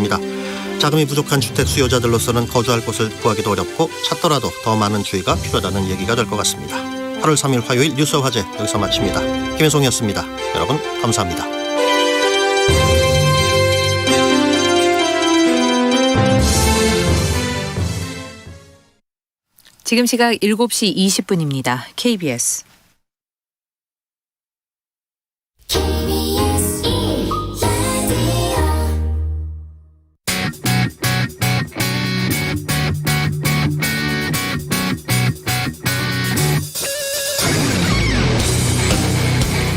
있습니다. 자금이 부족한 주택 수요자들로서는 거주할 곳을 구하기도 어렵고 찾더라도 더 많은 주의가 필요하다는 얘기가 될 것 같습니다. 8월 3일 화요일 뉴스 화제 여기서 마칩니다. 김혜송이었습니다. 여러분 감사합니다. 지금 시각 7시 20분입니다. KBS.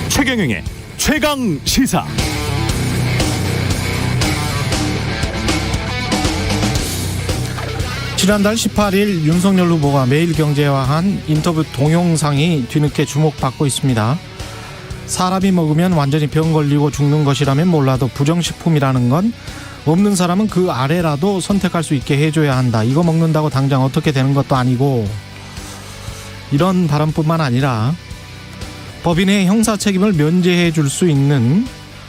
최경영의 최강 시사. 지난달 18일 윤석열 후보가 매일경제와 한 인터뷰 동영상이 뒤늦게 주목받고 있습니다. 사람이 먹으면 완전히 병 걸리고 죽는 것이라면 몰라도 부정식품이라는 건 없는 사람은 그 아래라도 선택할 수 있게 해줘야 한다. 이거 먹는다고 당장 어떻게 되는 것도 아니고, 이런 발언뿐만 아니라 법인의 형사 책임을 면제해 줄 수 있는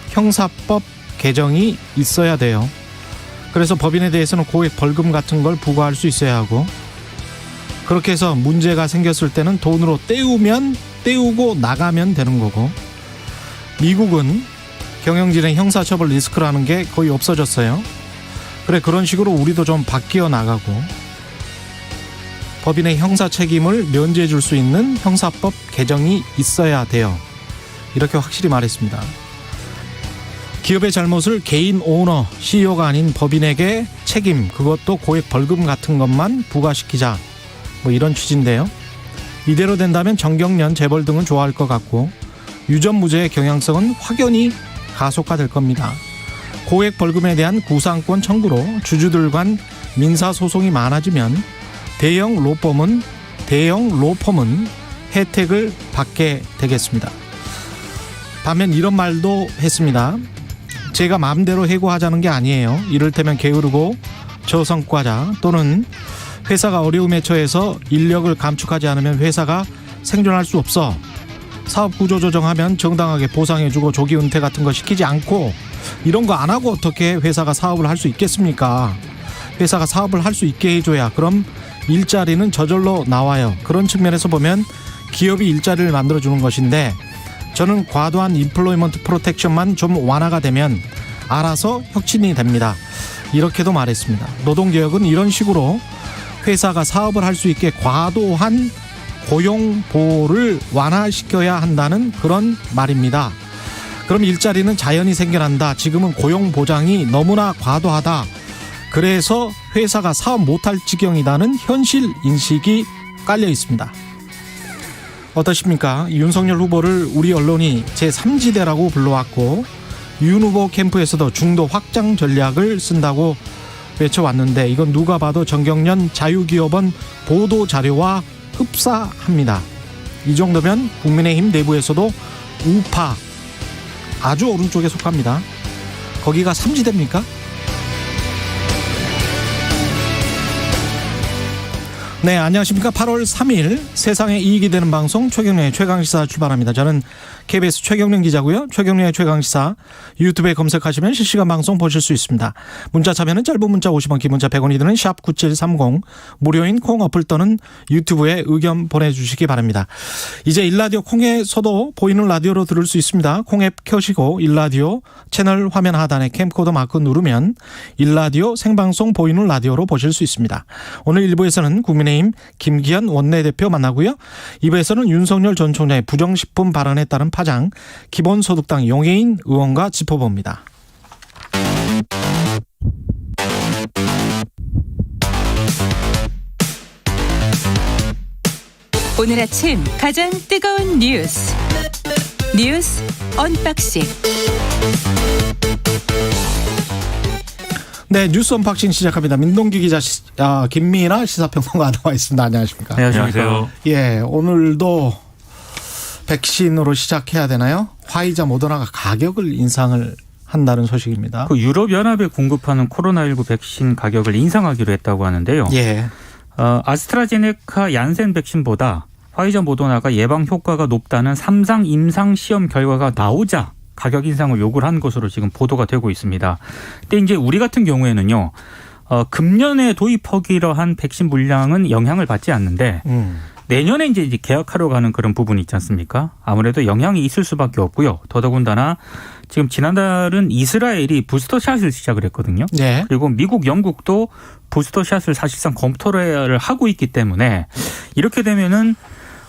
형사법 개정이 있어야 돼요. 그래서 법인에 대해서는 고액 벌금 같은 걸 부과할 수 있어야 하고, 그렇게 해서 문제가 생겼을 때는 돈으로 때우고 나가면 되는 거고, 미국은 경영진의 형사처벌 리스크라는 게 거의 없어졌어요. 그래, 그런 식으로 우리도 좀 바뀌어 나가고 법인의 형사 책임을 면제해 줄 수 있는 형사법 개정이 있어야 돼요. 이렇게 확실히 말했습니다. 기업의 잘못을 개인 오너, CEO가 아닌 법인에게 책임, 그것도 고액 벌금 같은 것만 부과시키자, 뭐 이런 취지인데요. 이대로 된다면 정경련, 재벌 등은 좋아할 것 같고 유전무죄의 경향성은 확연히 가속화될 겁니다. 고액 벌금에 대한 구상권 청구로 주주들 간 민사소송이 많아지면 대형 로펌은 혜택을 받게 되겠습니다. 반면 이런 말도 했습니다. 제가 마음대로 해고하자는 게 아니에요. 이를테면 게으르고 저성과자 또는 회사가 어려움에 처해서 인력을 감축하지 않으면 회사가 생존할 수 없어. 사업 구조 조정하면 정당하게 보상해주고 조기 은퇴 같은 거 시키지 않고, 이런 거 안 하고 어떻게 회사가 사업을 할 수 있겠습니까? 회사가 사업을 할 수 있게 해줘야 그럼 일자리는 저절로 나와요. 그런 측면에서 보면 기업이 일자리를 만들어주는 것인데, 저는 과도한 인플로이먼트 프로텍션만 좀 완화가 되면 알아서 혁신이 됩니다. 이렇게도 말했습니다. 노동개혁은 이런 식으로 회사가 사업을 할 수 있게 과도한 고용보호를 완화시켜야 한다는 그런 말입니다. 그럼 일자리는 자연히 생겨난다. 지금은 고용보장이 너무나 과도하다. 그래서 회사가 사업 못할 지경이라는 현실 인식이 깔려 있습니다. 어떠십니까? 윤석열 후보를 우리 언론이 제3지대라고 불러왔고, 윤 후보 캠프에서도 중도 확장 전략을 쓴다고 외쳐왔는데, 이건 누가 봐도 정경련 자유기업원 보도자료와 흡사합니다. 이 정도면 국민의힘 내부에서도 우파, 아주 오른쪽에 속합니다. 거기가 3지대입니까? 네, 안녕하십니까. 8월 3일 세상에 이익이 되는 방송 최경련의 최강시사 출발합니다. 저는 KBS 최경련 기자고요. 최경련의 최강시사 유튜브에 검색하시면 실시간 방송 보실 수 있습니다. 문자 참여는 짧은 문자 50원, 긴 문자 100원이 드는 샵9730, 무료인 콩 어플 또는 유튜브에 의견 보내주시기 바랍니다. 이제 일라디오 콩에서도 보이는 라디오로 들을 수 있습니다. 콩 앱 켜시고 일라디오 채널 화면 하단에 캠코더 마크 누르면 일라디오 생방송 보이는 라디오로 보실 수 있습니다. 오늘 1부에서는 국민의힘 김기현 원내대표 만나고요. 2부에서는 윤석열 전 총장의 부정식품 발언에 따른 파장, 기본소득당 용해인 의원과 짚어봅니다. 오늘 아침 가장 뜨거운 뉴스 언박싱. 네, 뉴스 언박싱 시작합니다. 민동기 기자, 김민아 시사평론가 나와 있습니다. 안녕하십니까? 네, 안녕하세요. 예, 오늘도 백신으로 시작해야 되나요? 화이자, 모더나가 가격을 인상을 한다는 소식입니다. 그 유럽연합에 공급하는 코로나19 백신 가격을 인상하기로 했다고 하는데요. 예. 아스트라제네카 얀센 백신보다 화이자 모더나가 예방 효과가 높다는 3상 임상 시험 결과가 나오자 가격 인상을 요구를 한 것으로 지금 보도가 되고 있습니다. 근데 이제 우리 같은 경우에는요. 금년에 도입하기로 한 백신 물량은 영향을 받지 않는데 내년에 이제 계약하러 가는 그런 부분이 있지 않습니까? 아무래도 영향이 있을 수밖에 없고요. 더더군다나 지금 지난달은 이스라엘이 부스터샷을 시작을 했거든요. 네. 그리고 미국, 영국도 부스터샷을 사실상 검토를 하고 있기 때문에 이렇게 되면은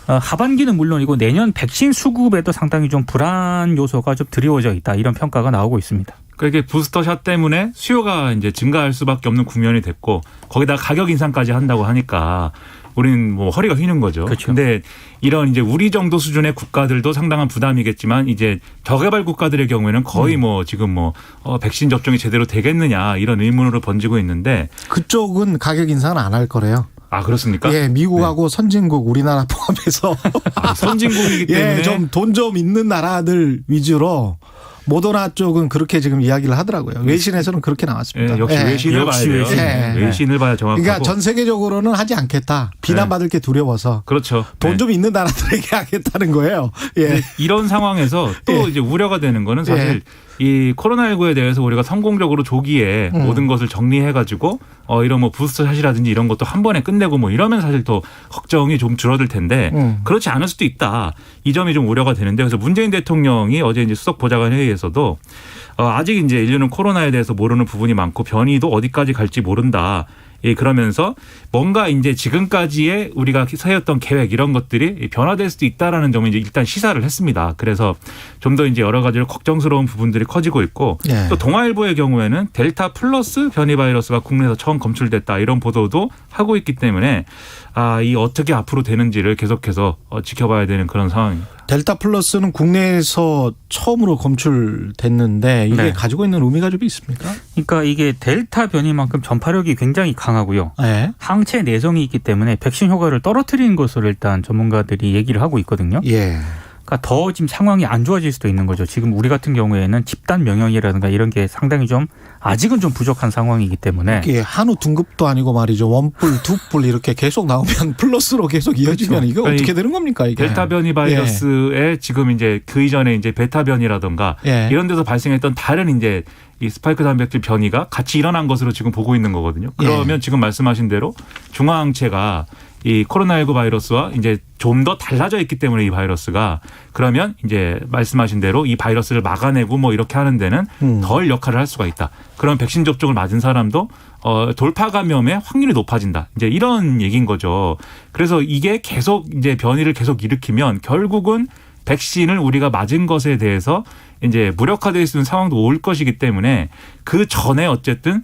하반기는 물론이고 내년 백신 수급에도 상당히 좀 불안 요소가 좀 드리워져 있다. 이런 평가가 나오고 있습니다. 그러니까 이게 부스터샷 때문에 수요가 이제 증가할 수밖에 없는 국면이 됐고 거기다 가격 인상까지 한다고 하니까 우리는 뭐 허리가 휘는 거죠. 그렇죠. 근데 이런 이제 우리 정도 수준의 국가들도 상당한 부담이겠지만 이제 저개발 국가들의 경우에는 거의 뭐 지금 뭐 백신 접종이 제대로 되겠느냐 이런 의문으로 번지고 있는데 그쪽은 가격 인상은 안 할 거래요. 아 그렇습니까? 예, 미국하고 선진국 우리나라 포함해서 선진국이기 때문에 예, 좀 돈 좀 있는 나라들 위주로 모더나 쪽은 그렇게 지금 이야기를 하더라고요. 외신에서는 그렇게 나왔습니다. 예, 역시 예. 외신을 봐야 돼요. 외신. 외신을 봐야 정확하고. 그러니까 전 세계적으로는 하지 않겠다. 비난받을 게 두려워서 그렇죠. 돈 네. 좀 있는 나라들에게 하겠다는 거예요. 예. 근데 이런 상황에서 또 예. 이제 우려가 되는 거는 사실 이 코로나19에 대해서 우리가 성공적으로 조기에 모든 것을 정리해가지고 이런 뭐 부스터샷이라든지 이런 것도 한 번에 끝내고 뭐 이러면 사실 또 걱정이 좀 줄어들 텐데 그렇지 않을 수도 있다. 이 점이 좀 우려가 되는데 그래서 문재인 대통령이 어제 이제 수석 보좌관 회의에서도 아직 이제 인류는 코로나에 대해서 모르는 부분이 많고 변이도 어디까지 갈지 모른다. 예, 그러면서 뭔가 이제 지금까지의 우리가 세웠던 계획 이런 것들이 변화될 수도 있다라는 점을 이제 일단 시사를 했습니다. 그래서 좀 더 이제 여러 가지로 걱정스러운 부분들이 커지고 있고 네. 또 동아일보의 경우에는 델타 플러스 변이 바이러스가 국내에서 처음 검출됐다 이런 보도도 하고 있기 때문에 이 어떻게 앞으로 되는지를 계속해서 지켜봐야 되는 그런 상황입니다. 델타 플러스는 국내에서 처음으로 검출됐는데 이게 네. 가지고 있는 의미가 좀 있습니까? 그러니까 이게 델타 변이만큼 전파력이 굉장히 강하고요. 네. 항체 내성이 있기 때문에 백신 효과를 떨어뜨리는 것으로 일단 전문가들이 얘기를 하고 있거든요. 예. 그러니까 더 지금 상황이 안 좋아질 수도 있는 거죠. 지금 우리 같은 경우에는 집단 면역이라든가 이런 게 상당히 좀 아직은 좀 부족한 상황이기 때문에 이게 한우 등급도 아니고 말이죠. 원뿔, 두뿔 이렇게 계속 나오면 플러스로 계속 이어지면 그렇죠. 이거 어떻게 되는 겁니까 이게? 델타 변이 바이러스에 지금 이제 그 이전에 이제 베타 변이라든가 예. 이런 데서 발생했던 다른 이제 이 스파이크 단백질 변이가 같이 일어난 것으로 지금 보고 있는 거거든요. 그러면 지금 말씀하신 대로 중화항체가 이 코로나19 바이러스와 이제 좀 더 달라져 있기 때문에 이 바이러스가 그러면 이제 말씀하신 대로 이 바이러스를 막아내고 뭐 이렇게 하는 데는 덜 역할을 할 수가 있다. 그럼 백신 접종을 맞은 사람도 돌파 감염의 확률이 높아진다. 이제 이런 얘기인 거죠. 그래서 이게 계속 이제 변이를 계속 일으키면 결국은 백신을 우리가 맞은 것에 대해서 이제 무력화될 수 있는 상황도 올 것이기 때문에 그 전에 어쨌든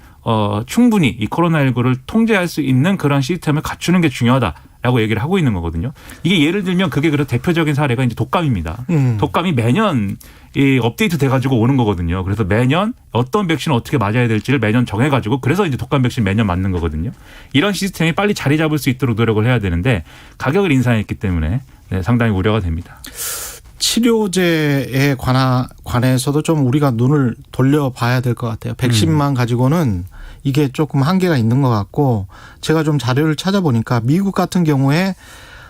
충분히 이 코로나19를 통제할 수 있는 그런 시스템을 갖추는 게 중요하다라고 얘기를 하고 있는 거거든요. 이게 예를 들면 그게 그런 대표적인 사례가 이제 독감입니다. 독감이 매년 이 업데이트 돼가지고 오는 거거든요. 그래서 매년 어떤 백신을 어떻게 맞아야 될지를 매년 정해가지고 그래서 이제 독감 백신 매년 맞는 거거든요. 이런 시스템이 빨리 자리 잡을 수 있도록 노력을 해야 되는데 가격을 인상했기 때문에 상당히 우려가 됩니다. 치료제에 관해서도 좀 우리가 눈을 돌려봐야 될 것 같아요. 백신만 가지고는 이게 조금 한계가 있는 것 같고 제가 좀 자료를 찾아보니까 미국 같은 경우에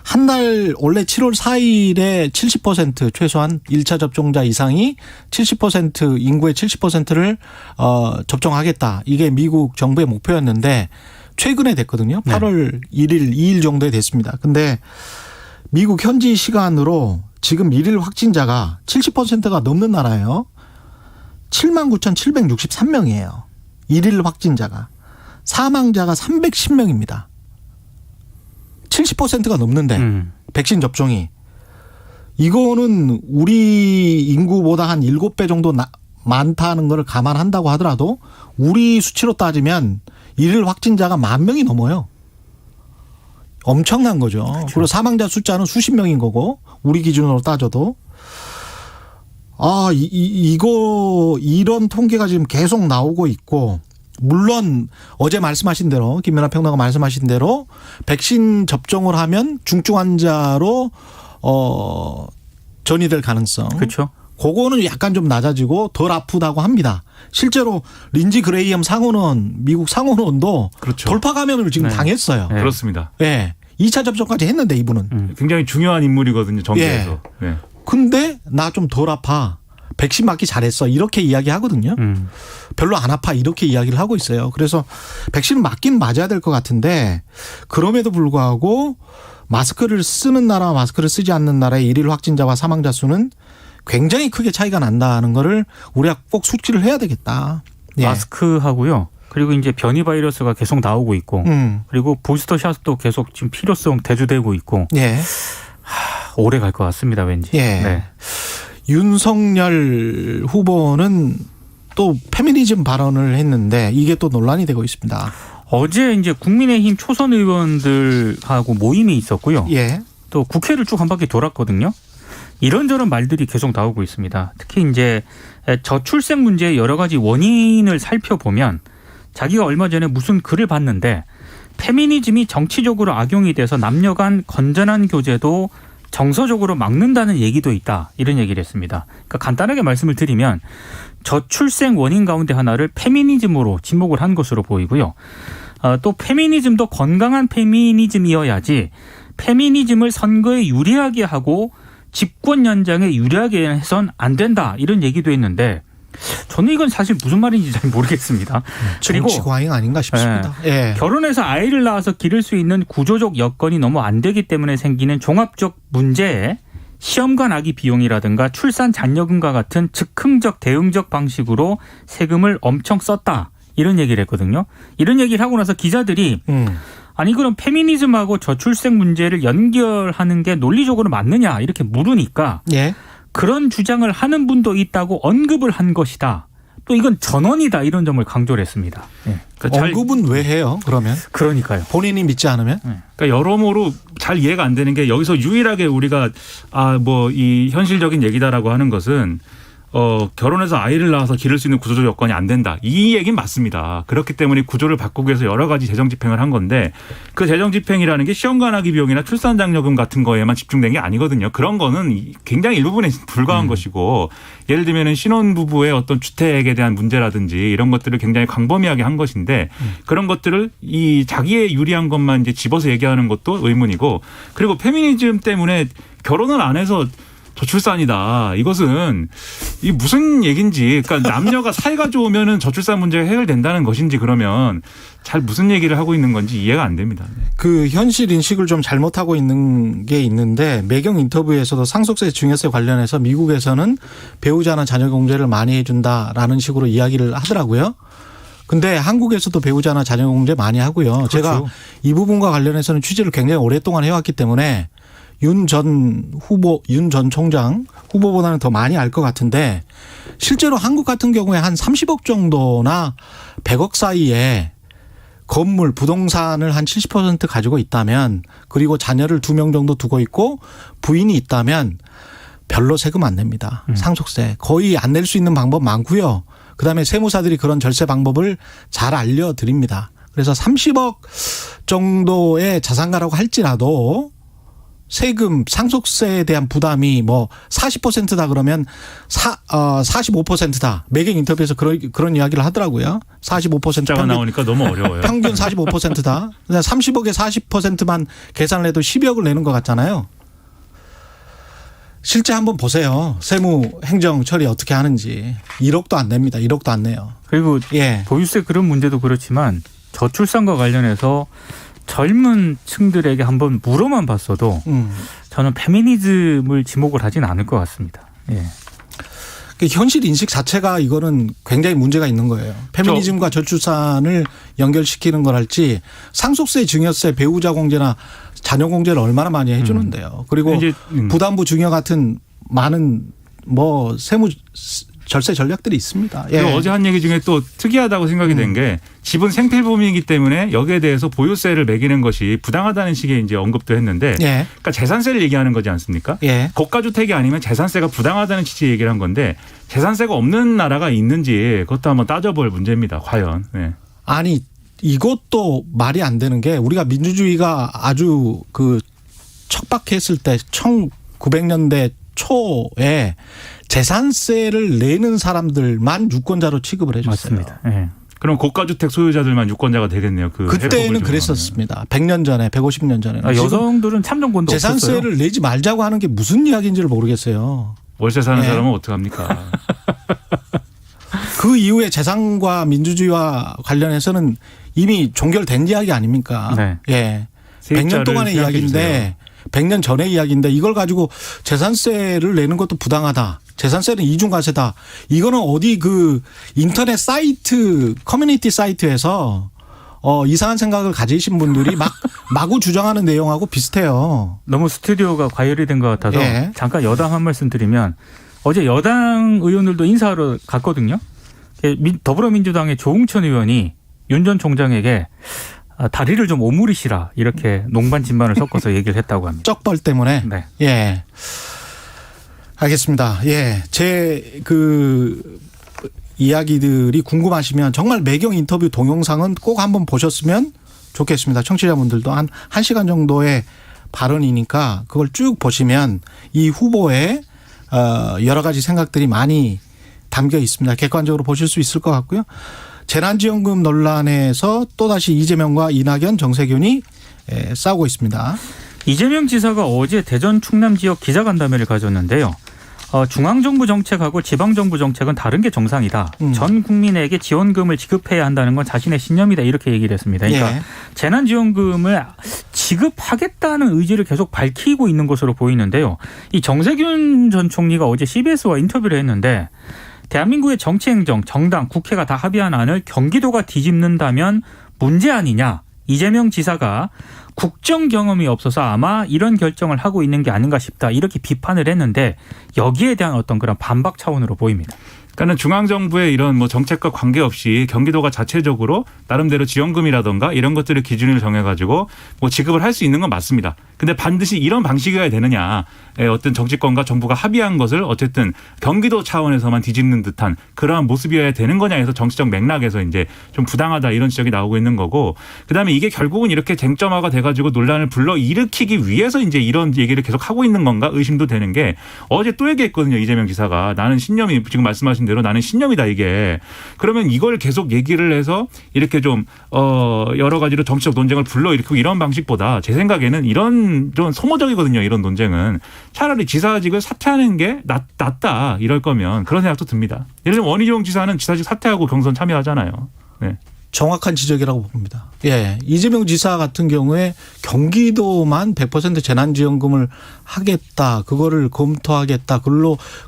한 달 원래 7월 4일에 70% 최소한 1차 접종자 이상이 70% 인구의 70%를 접종하겠다. 이게 미국 정부의 목표였는데 최근에 됐거든요. 8월 1일, 2일 정도에 됐습니다. 근데 미국 현지 시간으로 지금 일일 확진자가 70%가 넘는 나라예요. 79,763명이에요. 일일 확진자가. 사망자가 310명입니다. 70%가 넘는데 백신 접종이. 이거는 우리 인구보다 한 7배 정도 많다는 걸 감안한다고 하더라도 우리 수치로 따지면 일일 확진자가 10,000명이 넘어요. 엄청난 거죠. 그렇죠. 그리고 사망자 숫자는 수십 명인 거고 우리 기준으로 따져도 이런 통계가 지금 계속 나오고 있고 물론 어제 말씀하신 대로 김연아 평론가 말씀하신 대로 백신 접종을 하면 중증 환자로 전이될 가능성. 그렇죠. 그거는 약간 좀 낮아지고 덜 아프다고 합니다. 실제로 린지 그레이엄 상원은 미국 상원원도 그렇죠. 돌파 감염을 지금 당했어요. 네. 그렇습니다. 예. 2차 접종까지 했는데 이분은. 굉장히 중요한 인물이거든요. 정계에서. 네. 근데 나 좀 덜 아파. 백신 맞기 잘했어 이렇게 이야기하거든요. 별로 안 아파 이렇게 이야기를 하고 있어요. 그래서 백신을 맞긴 맞아야 될 것 같은데 그럼에도 불구하고 마스크를 쓰는 나라와 마스크를 쓰지 않는 나라의 일일 확진자와 사망자 수는 굉장히 크게 차이가 난다는 거를 우리가 꼭 숙지를 해야 되겠다. 예. 마스크하고요. 그리고 이제 변이 바이러스가 계속 나오고 있고 그리고 부스터 샷도 계속 지금 필요성 대두되고 있고 예. 오래 갈 것 같습니다. 왠지. 예. 네. 윤석열 후보는 또 페미니즘 발언을 했는데 이게 또 논란이 되고 있습니다. 어제 이제 국민의힘 초선 의원들하고 모임이 있었고요. 예. 또 국회를 쭉 한 바퀴 돌았거든요. 이런저런 말들이 계속 나오고 있습니다. 특히 이제 저출생 문제의 여러 가지 원인을 살펴보면 자기가 얼마 전에 무슨 글을 봤는데 페미니즘이 정치적으로 악용이 돼서 남녀 간 건전한 교제도 정서적으로 막는다는 얘기도 있다. 이런 얘기를 했습니다. 그러니까 간단하게 말씀을 드리면 저출생 원인 가운데 하나를 페미니즘으로 지목을 한 것으로 보이고요. 또 페미니즘도 건강한 페미니즘이어야지 페미니즘을 선거에 유리하게 하고 집권 연장에 유리하게 해선 안 된다. 이런 얘기도 했는데 저는 이건 사실 무슨 말인지 잘 모르겠습니다. 그리고 정치 과잉 아닌가 싶습니다. 예. 결혼해서 아이를 낳아서 기를 수 있는 구조적 여건이 너무 안 되기 때문에 생기는 종합적 문제에 시험관 아기 비용이라든가 출산 잔여금과 같은 즉흥적 대응적 방식으로 세금을 엄청 썼다. 이런 얘기를 했거든요. 이런 얘기를 하고 나서 기자들이 아니 그럼 페미니즘하고 저출생 문제를 연결하는 게 논리적으로 맞느냐 이렇게 물으니까 예. 그런 주장을 하는 분도 있다고 언급을 한 것이다. 또 이건 전원이다 이런 점을 강조를 했습니다. 네. 그러니까 언급은 왜 해요? 그러면 그러니까요. 본인이 믿지 않으면? 그러니까 여러모로 잘 이해가 안 되는 게 여기서 유일하게 우리가 뭐 이 현실적인 얘기다라고 하는 것은 결혼해서 아이를 낳아서 기를 수 있는 구조적 여건이 안 된다. 이 얘기는 맞습니다. 그렇기 때문에 구조를 바꾸기 위해서 여러 가지 재정 집행을 한 건데 그 재정 집행이라는 게 시험관하기 비용이나 출산장려금 같은 거에만 집중된 게 아니거든요. 그런 거는 굉장히 일부분에 불과한 것이고 예를 들면 신혼부부의 어떤 주택에 대한 문제라든지 이런 것들을 굉장히 광범위하게 한 것인데 그런 것들을 이 자기의 유리한 것만 이제 집어서 얘기하는 것도 의문이고 그리고 페미니즘 때문에 결혼을 안 해서 저출산이다. 이것은 이 무슨 얘기인지 그러니까 남녀가 사이가 좋으면은 저출산 문제가 해결된다는 것인지 그러면 잘 무슨 얘기를 하고 있는 건지 이해가 안 됩니다. 그 현실 인식을 좀 잘못하고 있는 게 있는데 매경 인터뷰에서도 상속세 증여세 관련해서 미국에서는 배우자나 자녀 공제를 많이 해준다라는 식으로 이야기를 하더라고요. 근데 한국에서도 배우자나 자녀 공제 많이 하고요. 그렇죠. 제가 이 부분과 관련해서는 취재를 굉장히 오랫동안 해왔기 때문에 윤 전 총장 후보보다는 더 많이 알 것 같은데 실제로 한국 같은 경우에 한 30억 정도나 100억 사이에 건물, 부동산을 한 70% 가지고 있다면 그리고 자녀를 2명 정도 두고 있고 부인이 있다면 별로 세금 안 냅니다. 상속세. 거의 안 낼 수 있는 방법 많고요. 그다음에 세무사들이 그런 절세 방법을 잘 알려드립니다. 그래서 30억 정도의 자산가라고 할지라도 세금 상속세에 대한 부담이 뭐 40%다 그러면 45%다. 매경 인터뷰에서 그런 이야기를 하더라고요. 45% 숫자가 나오니까 너무 어려워요. 평균 45%다. 30억에 40%만 계산을 해도 10억을 내는 것 같잖아요. 실제 한번 보세요. 세무 행정 처리 어떻게 하는지. 1억도 안 냅니다. 1억도 안 내요. 그리고 예. 보유세 그런 문제도 그렇지만 저출산과 관련해서 젊은 층들에게 한번 물어만 봤어도 저는 페미니즘을 지목을 하진 않을 것 같습니다. 예. 현실 인식 자체가 이거는 굉장히 문제가 있는 거예요. 페미니즘과 저출산을 연결시키는 걸 할지 상속세, 증여세, 배우자 공제나 자녀 공제를 얼마나 많이 해주는데요. 그리고 이제 부담부 증여 같은 많은 뭐 세무 절세 전략들이 있습니다. 예. 어제 한 얘기 중에 또 특이하다고 생각이 된 게 집은 생필품이기 때문에 여기에 대해서 보유세를 매기는 것이 부당하다는 식의 이제 언급도 했는데 예. 그러니까 재산세를 얘기하는 거지 않습니까? 예. 고가주택이 아니면 재산세가 부당하다는 취지의 얘기를 한 건데 재산세가 없는 나라가 있는지 그것도 한번 따져볼 문제입니다. 과연. 네. 아니 이것도 말이 안 되는 게 우리가 민주주의가 아주 그 척박했을 때 1900년대 초에 재산세를 내는 사람들만 유권자로 취급을 해줬어요. 맞습니다. 예. 그럼 고가주택 소유자들만 유권자가 되겠네요. 그때는 그랬었습니다. 100년 전에, 150년 전에. 여성들은 참정권도 재산세를 없었어요. 내지 말자고 하는 게 무슨 이야기인지를 모르겠어요. 월세 사는 예. 사람은 어떡합니까? 그 이후에 재산과 민주주의와 관련해서는 이미 종결된 이야기 아닙니까? 네. 예. 세입자를 100년 동안의 생각해 이야기인데 100년 전의 이야기인데 이걸 가지고 재산세를 내는 것도 부당하다. 재산세는 이중과세다. 이거는 어디 그 인터넷 사이트 커뮤니티 사이트에서 이상한 생각을 가지신 분들이 마구 주장하는 내용하고 비슷해요. 너무 스튜디오가 과열이 된 것 같아서 예. 잠깐 여당 한 말씀 드리면 어제 여당 의원들도 인사하러 갔거든요. 더불어민주당의 조웅천 의원이 윤 전 총장에게 다리를 좀 오므리시라 이렇게 농반 진반을 섞어서 얘기를 했다고 합니다. 쩍벌 때문에. 네. 예. 알겠습니다. 예. 제 이야기들이 궁금하시면 정말 매경 인터뷰 동영상은 꼭 한번 보셨으면 좋겠습니다. 청취자분들도 한 1시간 정도의 발언이니까 그걸 쭉 보시면 이 후보의 여러 가지 생각들이 많이 담겨 있습니다. 객관적으로 보실 수 있을 것 같고요. 재난지원금 논란에서 또다시 이재명과 이낙연, 정세균이 싸우고 있습니다. 이재명 지사가 어제 대전 충남 지역 기자간담회를 가졌는데요. 중앙정부 정책하고 지방정부 정책은 다른 게 정상이다. 전 국민에게 지원금을 지급해야 한다는 건 자신의 신념이다. 이렇게 얘기를 했습니다. 그러니까 예. 재난지원금을 지급하겠다는 의지를 계속 밝히고 있는 것으로 보이는데요. 이 정세균 전 총리가 어제 CBS와 인터뷰를 했는데 대한민국의 정치행정, 정당, 국회가 다 합의한 안을 경기도가 뒤집는다면 문제 아니냐. 이재명 지사가 국정 경험이 없어서 아마 이런 결정을 하고 있는 게 아닌가 싶다. 이렇게 비판을 했는데 여기에 대한 어떤 그런 반박 차원으로 보입니다. 그러니까 중앙정부의 이런 뭐 정책과 관계없이 경기도가 자체적으로 나름대로 지원금이라든가 이런 것들을 기준을 정해가지고 뭐 지급을 할 수 있는 건 맞습니다. 근데 반드시 이런 방식이어야 되느냐. 어떤 정치권과 정부가 합의한 것을 어쨌든 경기도 차원에서만 뒤집는 듯한 그러한 모습이어야 되는 거냐 해서 정치적 맥락에서 이제 좀 부당하다 이런 지적이 나오고 있는 거고 그다음에 이게 결국은 이렇게 쟁점화가 돼가지고 논란을 불러일으키기 위해서 이제 이런 얘기를 계속 하고 있는 건가 의심도 되는 게 어제 또 얘기했거든요. 이재명 지사가 나는 신념이 지금 말씀하신 대로 나는 신념이다 이게. 그러면 이걸 계속 얘기를 해서 이렇게 좀 여러 가지로 정치적 논쟁을 불러일으키고 이런 방식보다 제 생각에는 이런 좀 소모적이거든요. 이런 논쟁은. 차라리 지사직을 사퇴하는 게 낫다 이럴 거면 그런 생각도 듭니다. 예를 들면 원희룡 지사는 지사직 사퇴하고 경선 참여하잖아요. 네. 정확한 지적이라고 봅니다. 예. 이재명 지사 같은 경우에 경기도만 100% 재난지원금을 하겠다. 그거를 검토하겠다.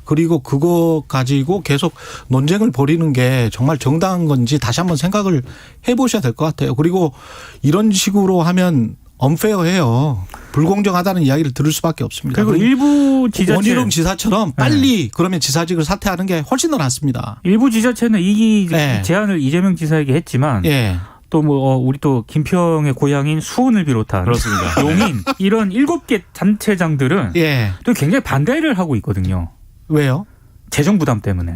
그리고 그거 가지고 계속 논쟁을 벌이는 게 정말 정당한 건지 다시 한번 생각을 해보셔야 될 것 같아요. 그리고 이런 식으로 하면 언페어해요. 불공정하다는 이야기를 들을 수밖에 없습니다. 그리고 일부 지자체 원희룡 지사처럼 빨리 그러면 지사직을 사퇴하는 게 훨씬 더 낫습니다. 일부 지자체는 이 네. 제안을 이재명 지사에게 했지만 예. 또 뭐 우리 또 김평의 고향인 수원을 비롯한 그렇습니다. 용인 이런 7개 단체장들은 예. 또 굉장히 반대를 하고 있거든요. 왜요? 재정 부담 때문에.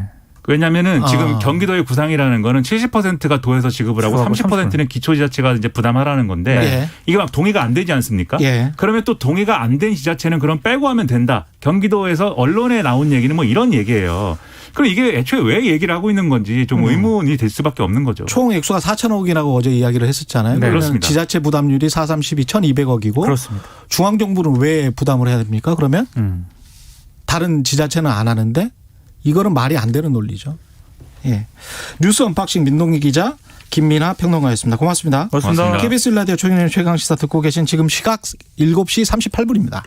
왜냐하면은 지금 경기도의 구상이라는 거는 70%가 도에서 지급을 하고 30%는 기초지자체가 이제 부담하라는 건데 예. 이게 막 동의가 안 되지 않습니까? 예. 그러면 또 동의가 안 된 지자체는 그럼 빼고 하면 된다. 경기도에서 언론에 나온 얘기는 뭐 이런 얘기예요. 그럼 이게 애초에 왜 얘기를 하고 있는 건지 좀 의문이 될 수밖에 없는 거죠. 총 액수가 4천억이라고 어제 이야기를 했었잖아요. 네, 그렇습니다. 지자체 부담률이 4, 3, 12, 1,200억이고 그렇습니다. 중앙정부는 왜 부담을 해야 됩니까? 그러면 다른 지자체는 안 하는데 이거는 말이 안 되는 논리죠. 예. 뉴스 언박싱 민동기 기자 김민하 평론가였습니다. 고맙습니다. 고맙습니다. KBS 라디오 최경영의 최강시사 듣고 계신 지금 시각 7시 38분입니다.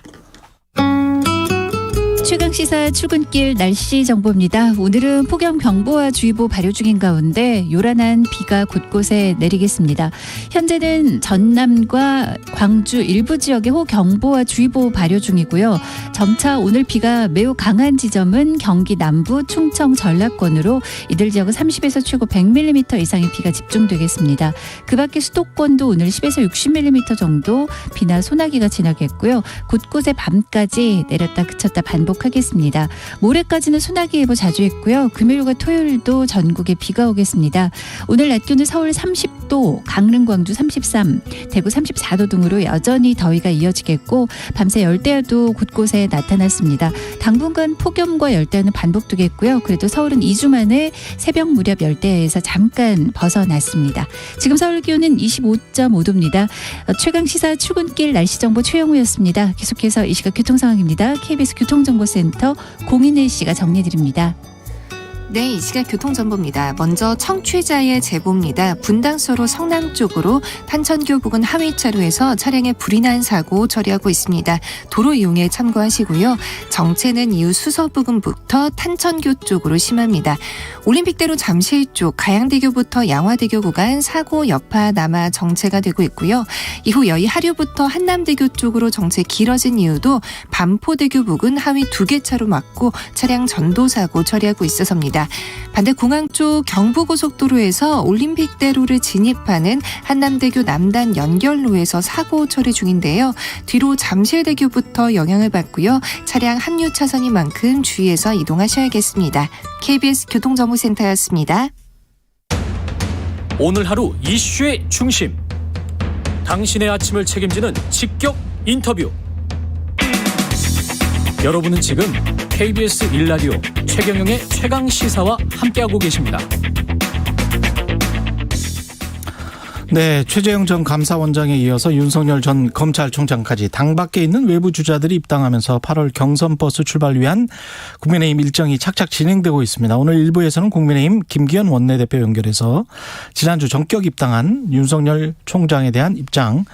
최강시사 출근길 날씨 정보입니다. 오늘은 폭염경보와 주의보 발효 중인 가운데 요란한 비가 곳곳에 내리겠습니다. 현재는 전남과 광주 일부 지역에 호경보와 주의보 발효 중이고요. 점차 오늘 비가 매우 강한 지점은 경기 남부, 충청, 전라권으로 이들 지역은 30에서 최고 100mm 이상의 비가 집중되겠습니다. 그 밖에 수도권도 오늘 10에서 60mm 정도 비나 소나기가 지나겠고요. 곳곳에 밤까지 내렸다 그쳤다 반복하겠습니다. 모레까지는 소나기 예보 자주 했고요. 금요일과 토요일도 전국에 비가 오겠습니다. 오늘 낮 기온은 서울 30도, 강릉, 광주 33, 대구 34도 등으로 여전히 더위가 이어지겠고 밤새 열대야도 곳곳에 나타났습니다. 당분간 폭염과 열대야는 반복되겠고요. 그래도 서울은 2주 만에 새벽 무렵 열대야에서 잠깐 벗어났습니다. 지금 서울 기온은 25.5도입니다. 최강시사 출근길 날씨정보 최영우였습니다. 계속해서 이 시각 교통 상황입니다. KBS 교통정보 교통정보센터 공인혜 씨가 정리해드립니다. 네, 이 시각 교통정보입니다. 먼저 청취자의 제보입니다. 분당서로 성남 쪽으로 탄천교 부근 하위차로에서 차량에 불이 난 사고 처리하고 있습니다. 도로 이용에 참고하시고요. 정체는 이후 수서 부근부터 탄천교 쪽으로 심합니다. 올림픽대로 잠실 쪽 가양대교부터 양화대교 구간 사고 여파 남아 정체가 되고 있고요. 이후 여의 하류부터 한남대교 쪽으로 정체 길어진 이유도 반포대교 부근 하위 2개 차로 막고 차량 전도 사고 처리하고 있어서입니다. 반대 공항 쪽 경부고속도로에서 올림픽대로를 진입하는 한남대교 남단 연결로에서 사고 처리 중인데요. 뒤로 잠실대교부터 영향을 받고요. 차량 합류 차선인 만큼 주의해서 이동하셔야겠습니다. KBS 교통정보센터였습니다. 오늘 하루 이슈의 중심. 당신의 아침을 책임지는 직격 인터뷰. 여러분은 지금 KBS 1라디오 최경영의 최강시사와 함께하고 계십니다. 네, 최재형 전 감사원장에 이어서 윤석열 전 검찰총장까지 당 밖에 있는 외부 주자들이 입당하면서 8월 경선버스 출발을 위한 국민의힘 일정이 착착 진행되고 있습니다. 오늘 1부에서는 국민의힘 김기현 원내대표 연결해서 지난주 전격 입당한 윤석열 총장에 대한 입장,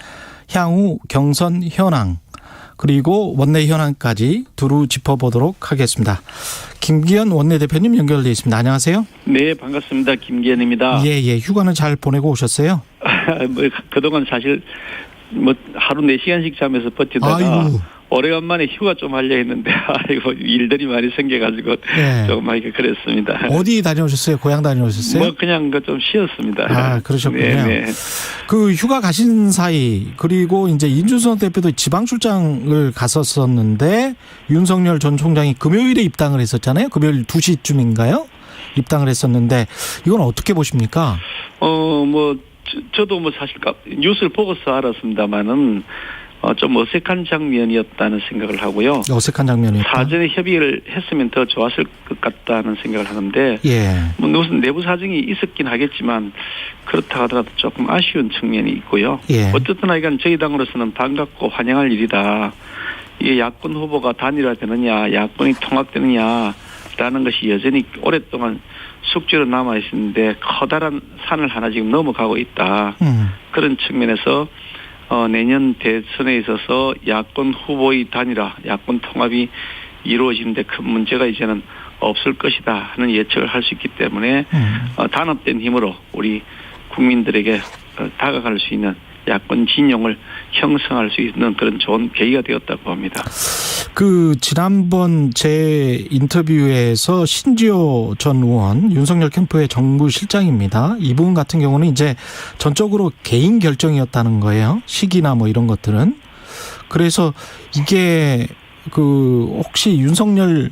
향후 경선 현황, 그리고 원내 현황까지 두루 짚어보도록 하겠습니다. 김기현 원내대표님 연결돼 있습니다. 안녕하세요. 네, 반갑습니다. 김기현입니다. 예. 휴가는 잘 보내고 오셨어요? 그동안 사실 하루 4시간씩 자면서 버티다가 오래간만에 휴가 좀 하려 했는데 일들이 많이 생겨가지고 조금 하기가 그랬습니다. 어디 다녀오셨어요? 고향 다녀오셨어요? 그냥 좀 쉬었습니다. 아, 그러셨군요. 네. 그 휴가 가신 사이 그리고 이제 이준석 대표도 지방 출장을 갔었었는데 윤석열 전 총장이 금요일에 입당을 했었잖아요. 금요일 2시쯤인가요? 입당을 했었는데 이건 어떻게 보십니까? 저도 사실 뉴스를 보고서 알았습니다만은 좀 어색한 장면이었다는 생각을 하고요. 어색한 장면이었다. 사전에 협의를 했으면 더 좋았을 것 같다는 생각을 하는데 무슨 내부 사정이 있었긴 하겠지만 그렇다 하더라도 조금 아쉬운 측면이 있고요. 어쨌든 하여간 저희 당으로서는 반갑고 환영할 일이다. 이게 야권 후보가 단일화되느냐 야권이 통합되느냐라는 것이 여전히 오랫동안 숙제로 남아있는데 커다란 산을 하나 지금 넘어가고 있다. 그런 측면에서 내년 대선에 있어서 야권 후보의 단일화, 야권 통합이 이루어지는데 큰 문제가 이제는 없을 것이다 하는 예측을 할 수 있기 때문에 단합된 힘으로 우리 국민들에게 다가갈 수 있는 야권 진영을 형성할 수 있는 그런 좋은 계기가 되었다고 봅니다. 지난번 제 인터뷰에서 신지호 전 의원, 윤석열 캠프의 정부 실장입니다. 이 부분 같은 경우는 이제 전적으로 개인 결정이었다는 거예요. 시기나 이런 것들은. 그래서 이게 혹시 윤석열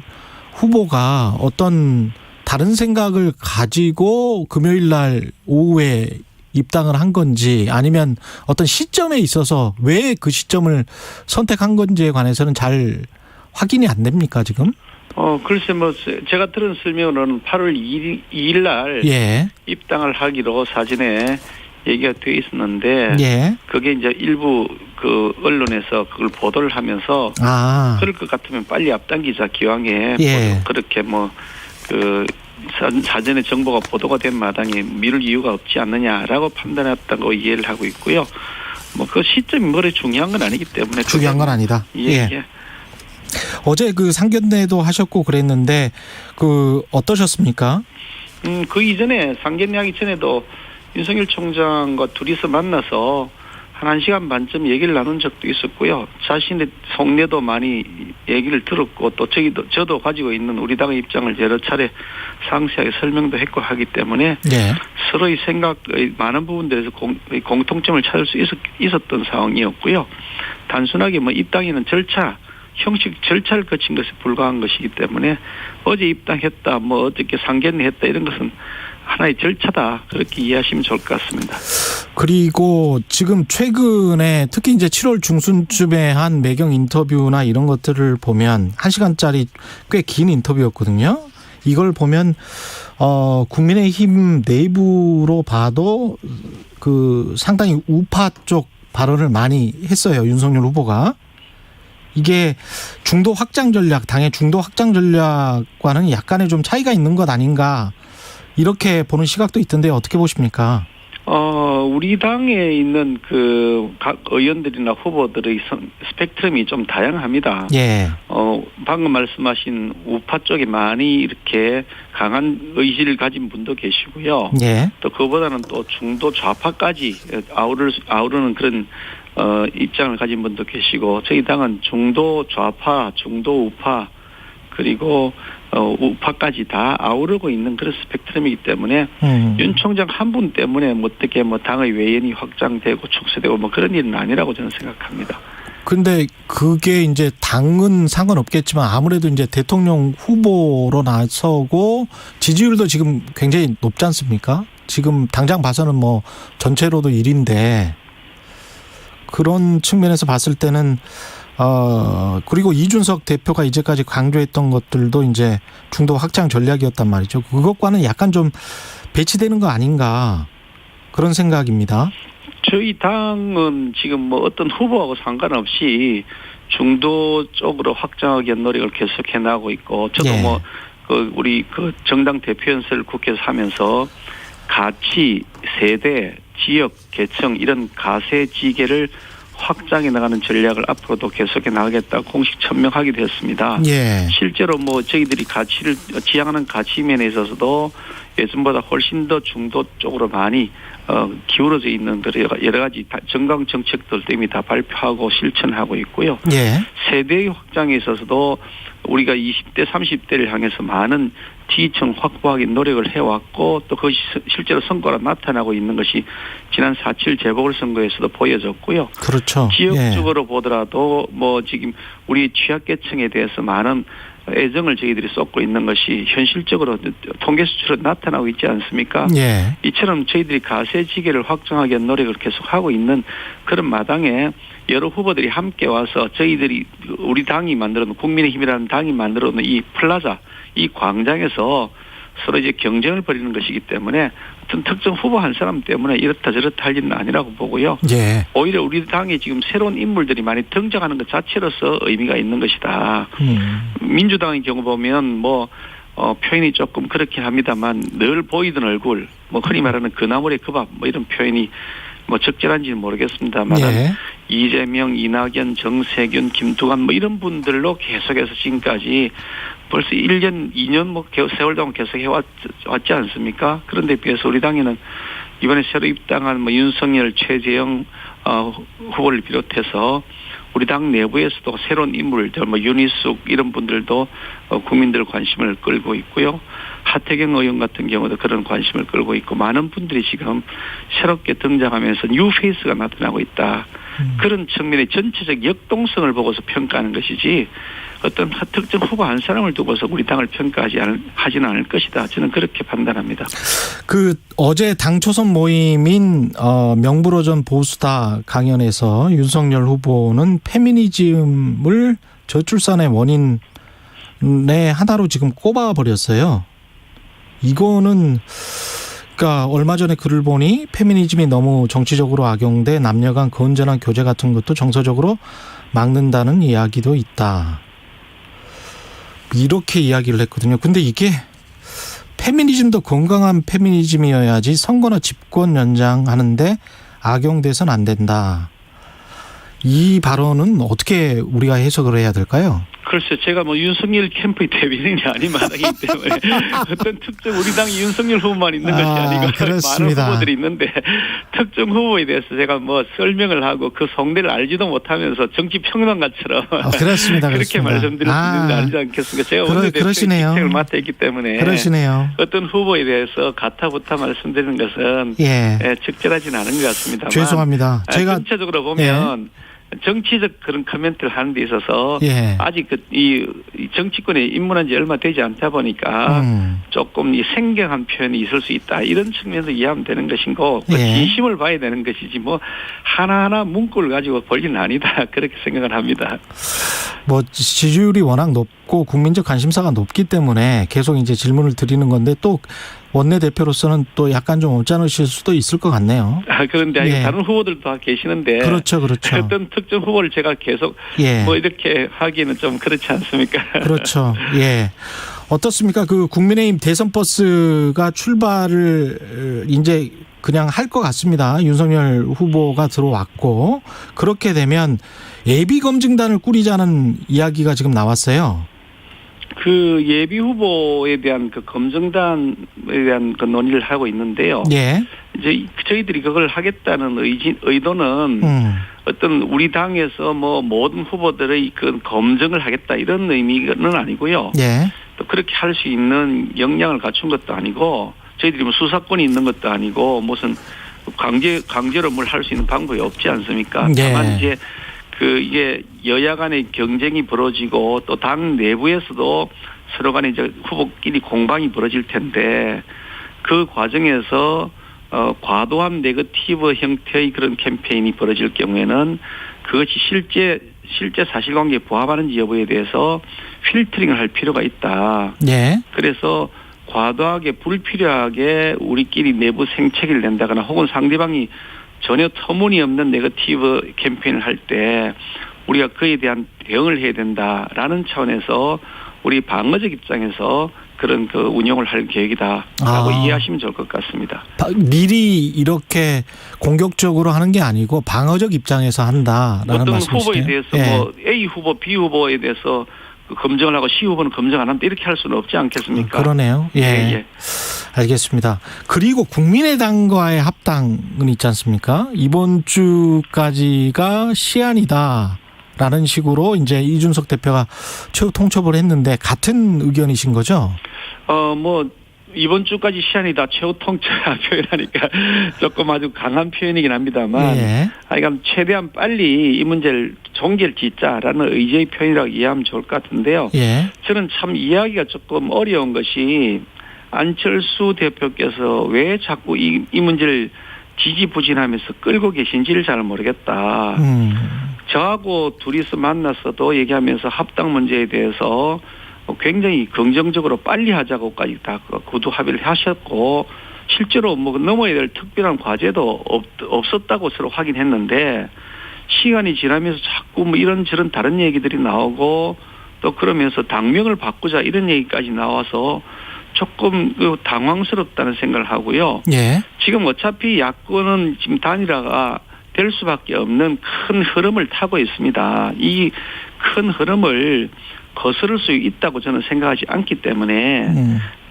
후보가 어떤 다른 생각을 가지고 금요일 날 오후에 입당을 한 건지 아니면 어떤 시점에 있어서 왜 그 시점을 선택한 건지에 관해서는 잘 확인이 안 됩니까 지금? 글쎄 제가 들은 설명으로는 8월 2일 날 입당을 하기로 사전에 얘기가 돼 있었는데 그게 이제 일부 언론에서 그걸 보도를 하면서 그럴 것 같으면 빨리 앞당기자 기왕에 그렇게 사전에 정보가 보도가 된 마당에 미룰 이유가 없지 않느냐라고 판단했다고 이해를 하고 있고요. 그 시점이 중요한 건 아니기 때문에 중요한 건 아니다. 어제 상견례도 하셨고 그랬는데 어떠셨습니까? 그 이전에 상견례 하기 전에도 윤석열 총장과 둘이서 만나서 한 1시간 반쯤 얘기를 나눈 적도 있었고요. 자신의 속내도 많이 얘기를 들었고 또 저도 가지고 있는 우리 당의 입장을 여러 차례 상세하게 설명도 했고 하기 때문에 서로의 생각의 많은 부분들에서 공통점을 찾을 수 있었던 상황이었고요. 단순하게 입당에는 형식 절차를 거친 것에 불과한 것이기 때문에 어제 입당했다, 어저께 상견례 했다 이런 것은 하나의 절차다. 그렇게 이해하시면 좋을 것 같습니다. 그리고 지금 최근에 특히 이제 7월 중순쯤에 한 매경 인터뷰나 이런 것들을 보면 1시간짜리 꽤 긴 인터뷰였거든요. 이걸 보면 국민의힘 내부로 봐도 상당히 우파 쪽 발언을 많이 했어요. 윤석열 후보가. 이게 중도 확장 전략, 당의 중도 확장 전략과는 약간의 좀 차이가 있는 것 아닌가 이렇게 보는 시각도 있던데 어떻게 보십니까? 우리 당에 있는 그 각 의원들이나 후보들의 스펙트럼이 좀 다양합니다. 예. 방금 말씀하신 우파 쪽에 많이 이렇게 강한 의지를 가진 분도 계시고요. 예. 또 그보다는 또 중도 좌파까지 아우르는 그런 입장을 가진 분도 계시고, 저희 당은 중도 좌파, 중도 우파, 그리고 우파까지 다 아우르고 있는 그런 스펙트럼이기 때문에 윤 총장 한 분 때문에 어떻게 당의 외연이 확장되고 축소되고 그런 일은 아니라고 저는 생각합니다. 근데 그게 이제 당은 상관없겠지만 아무래도 이제 대통령 후보로 나서고 지지율도 지금 굉장히 높지 않습니까? 지금 당장 봐서는 전체로도 1위인데 그런 측면에서 봤을 때는 그리고 이준석 대표가 이제까지 강조했던 것들도 이제 중도 확장 전략이었단 말이죠. 그것과는 약간 좀 배치되는 거 아닌가 그런 생각입니다. 저희 당은 지금 어떤 후보하고 상관없이 중도 쪽으로 확장하기 위한 노력을 계속해 나가고 있고, 저도 우리 정당 대표 연설을 국회에서 하면서 가치, 세대, 지역, 계층 이런 가세지계를 확장해 나가는 전략을 앞으로도 계속해 나가겠다고 공식 천명하기도 했습니다. 예. 실제로 저희들이 가치를 지향하는 가치면에 있어서도 예전보다 훨씬 더 중도 쪽으로 많이 기울어져 있는 여러 가지 정강 정책들도 이미 다 발표하고 실천하고 있고요. 예. 세대의 확장에 있어서도 우리가 20대, 30대를 향해서 많은 지지층 확보하기 노력을 해왔고, 또 그것이 실제로 성과로 나타나고 있는 것이 지난 4.7 재보궐선거에서도 보여졌고요. 그렇죠. 지역적으로 보더라도 지금 우리 취약계층에 대해서 많은 애정을 저희들이 쏟고 있는 것이 현실적으로 통계 수치로 나타나고 있지 않습니까? 예. 이처럼 저희들이 가세지계를 확장하기 위한 노력을 계속하고 있는 그런 마당에 여러 후보들이 함께 와서 저희들이 우리 당이 만들어놓은 국민의힘이라는 당이 만들어놓은 이 플라자, 이 광장에서 서로 이제 경쟁을 벌이는 것이기 때문에 어떤 특정 후보 한 사람 때문에 이렇다 저렇다 할 일은 아니라고 보고요. 예. 오히려 우리 당에 지금 새로운 인물들이 많이 등장하는 것 자체로서 의미가 있는 것이다. 민주당의 경우 보면 표현이 조금 그렇긴 합니다만 늘 보이던 얼굴, 흔히 말하는 그나물의 그 밥 이런 표현이 적절한지는 모르겠습니다만 이재명, 이낙연, 정세균, 김두관 이런 분들로 계속해서 지금까지 벌써 1년, 2년 세월 동안 계속 해왔지 않습니까? 그런데 비해서 우리 당에는 이번에 새로 입당한 윤석열, 최재형 후보를 비롯해서 우리 당 내부에서도 새로운 인물들, 윤희숙 이런 분들도 국민들 관심을 끌고 있고요. 하태경 의원 같은 경우도 그런 관심을 끌고 있고, 많은 분들이 지금 새롭게 등장하면서 뉴페이스가 나타나고 있다. 그런 측면의 전체적 역동성을 보고서 평가하는 것이지 어떤 특정 후보 한 사람을 두고서 우리 당을 하지는 않을 것이다. 저는 그렇게 판단합니다. 어제 당 초선 모임인 명불허전 보수다 강연에서 윤석열 후보는 페미니즘을 저출산의 원인의 하나로 지금 꼽아버렸어요. 이거는 그러니까 얼마 전에 글을 보니 페미니즘이 너무 정치적으로 악용돼 남녀 간 건전한 교제 같은 것도 정서적으로 막는다는 이야기도 있다. 이렇게 이야기를 했거든요. 근데 이게 페미니즘도 건강한 페미니즘이어야지 선거나 집권 연장하는데 악용돼서는 안 된다. 이 발언은 어떻게 우리가 해석을 해야 될까요? 글쎄, 제가 윤석열 캠프의 대변인이 아닌 마당이기 때문에 어떤 특정 우리 당이 윤석열 후보만 있는 것이 아니고 그렇습니다. 많은 후보들이 있는데 특정 후보에 대해서 제가 설명을 하고 그 속내를 알지도 못하면서 정치 평론가처럼 그렇습니다. 그렇게 말씀드릴 수 있는 게 아니지 않겠습니까? 제가 오늘 대표를 맡아 있기 때문에 그러시네요. 어떤 후보에 대해서 가타부타 말씀드리는 것은 적절하지는 않은 것 같습니다. 죄송합니다. 제가 전체적으로 보면 정치적 그런 코멘트를 하는 데 있어서 아직 이 정치권에 입문한 지 얼마 되지 않다 보니까 조금 이 생경한 표현이 있을 수 있다. 이런 측면에서 이해하면 되는 것이고 진심을 봐야 되는 것이지 하나하나 문구를 가지고 볼 일은 아니다. 그렇게 생각을 합니다. 뭐 지지율이 워낙 높고 국민적 관심사가 높기 때문에 계속 이제 질문을 드리는 건데 또 원내대표로서는 또 약간 좀 언짢으실 수도 있을 것 같네요. 그런데 예. 다른 후보들도 다 계시는데 그렇죠. 어떤 특정 후보를 제가 계속 예. 뭐 이렇게 하기는 좀 그렇지 않습니까? 그렇죠. 예. 어떻습니까? 그 국민의힘 대선 버스가 출발을 이제 그냥 할 것 같습니다. 윤석열 후보가 들어왔고 그렇게 되면 예비 검증단을 꾸리자는 이야기가 지금 나왔어요. 그 예비 후보에 대한 그 검증단에 대한 그 논의를 하고 있는데요. 예. 이제 저희들이 그걸 하겠다는 의도는 어떤 우리 당에서 뭐 모든 후보들의 그 검증을 하겠다 이런 의미는 아니고요. 예. 또 그렇게 할 수 있는 역량을 갖춘 것도 아니고 저희들이 뭐 수사권이 있는 것도 아니고 무슨 강제로 뭘 할 수 있는 방법이 없지 않습니까? 예. 다만 이제 이게 여야 간의 경쟁이 벌어지고 또 당 내부에서도 서로 간에 이제 후보끼리 공방이 벌어질 텐데 그 과정에서 과도한 네거티브 형태의 그런 캠페인이 벌어질 경우에는 그것이 실제 사실관계에 부합하는지 여부에 대해서 필터링을 할 필요가 있다. 네. 그래서 과도하게 불필요하게 우리끼리 내부 생채기를 낸다거나 혹은 상대방이 전혀 터무니없는 네거티브 캠페인을 할 때 우리가 그에 대한 대응을 해야 된다라는 차원에서 우리 방어적 입장에서 그런 그 운영을 할 계획이다라고 이해하시면 좋을 것 같습니다. 미리 이렇게 공격적으로 하는 게 아니고 방어적 입장에서 한다라는 어떤 말씀이시죠? 후보에 대해서 예. 뭐 A 후보, B 후보에 대해서 검증을 하고 C 후보는 검증 안 한다 이렇게 할 수는 없지 않겠습니까? 그러네요. 예. 예. 알겠습니다. 그리고 국민의당과의 합당은 있지 않습니까? 이번 주까지가 시한이다라는 식으로 이제 이준석 대표가 최후 통첩을 했는데 같은 의견이신 거죠? 뭐 이번 주까지 시한이다 최후 통첩 표현하니까 조금 아주 강한 표현이긴 합니다만 예. 하여간 최대한 빨리 이 문제를 종결 짓자라는 의지의 표현이라고 이해하면 좋을 것 같은데요. 예. 저는 참 이해하기가 조금 어려운 것이 안철수 대표께서 왜 자꾸 이 문제를 지지부진하면서 끌고 계신지를 잘 모르겠다. 저하고 둘이서 만나서도 얘기하면서 합당 문제에 대해서 굉장히 긍정적으로 빨리 하자고까지 다 구두 합의를 하셨고 실제로 뭐 넘어야 될 특별한 과제도 없었다고 서로 확인했는데 시간이 지나면서 자꾸 뭐 이런저런 다른 얘기들이 나오고 또 그러면서 당명을 바꾸자 이런 얘기까지 나와서 조금 당황스럽다는 생각을 하고요. 예. 지금 어차피 야권은 지금 단일화가 될 수밖에 없는 큰 흐름을 타고 있습니다. 이 큰 흐름을 거스를 수 있다고 저는 생각하지 않기 때문에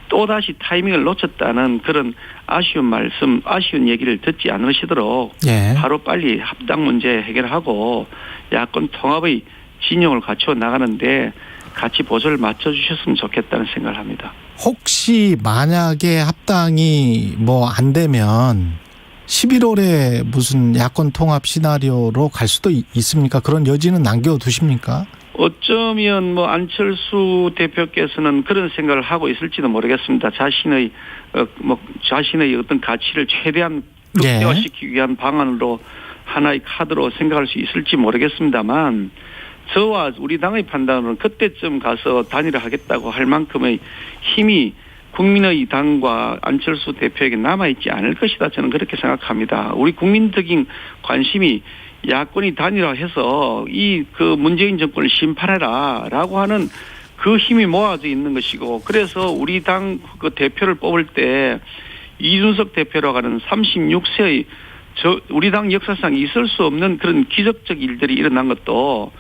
또다시 타이밍을 놓쳤다는 그런 아쉬운 얘기를 듣지 않으시도록 예. 하루 빨리 합당 문제 해결하고 야권 통합의 진영을 갖춰 나가는데 같이 보조를 맞춰주셨으면 좋겠다는 생각을 합니다. 혹시 만약에 합당이 뭐 안 되면 11월에 무슨 야권 통합 시나리오로 갈 수도 있습니까? 그런 여지는 남겨두십니까? 어쩌면 뭐 안철수 대표께서는 그런 생각을 하고 있을지도 모르겠습니다. 자신의 어떤 가치를 최대한 극대화시키기 위한 방안으로 하나의 카드로 생각할 수 있을지 모르겠습니다만 저와 우리 당의 판단으로는 그때쯤 가서 단일화하겠다고 할 만큼의 힘이 국민의 당과 안철수 대표에게 남아있지 않을 것이다. 저는 그렇게 생각합니다. 우리 국민적인 관심이 야권이 단일화해서 그 문재인 정권을 심판해라라고 하는 그 힘이 모아져 있는 것이고 그래서 우리 당 그 대표를 뽑을 때 이준석 대표라고 하는 36세의 우리 당 역사상 있을 수 없는 그런 기적적 일들이 일어난 것도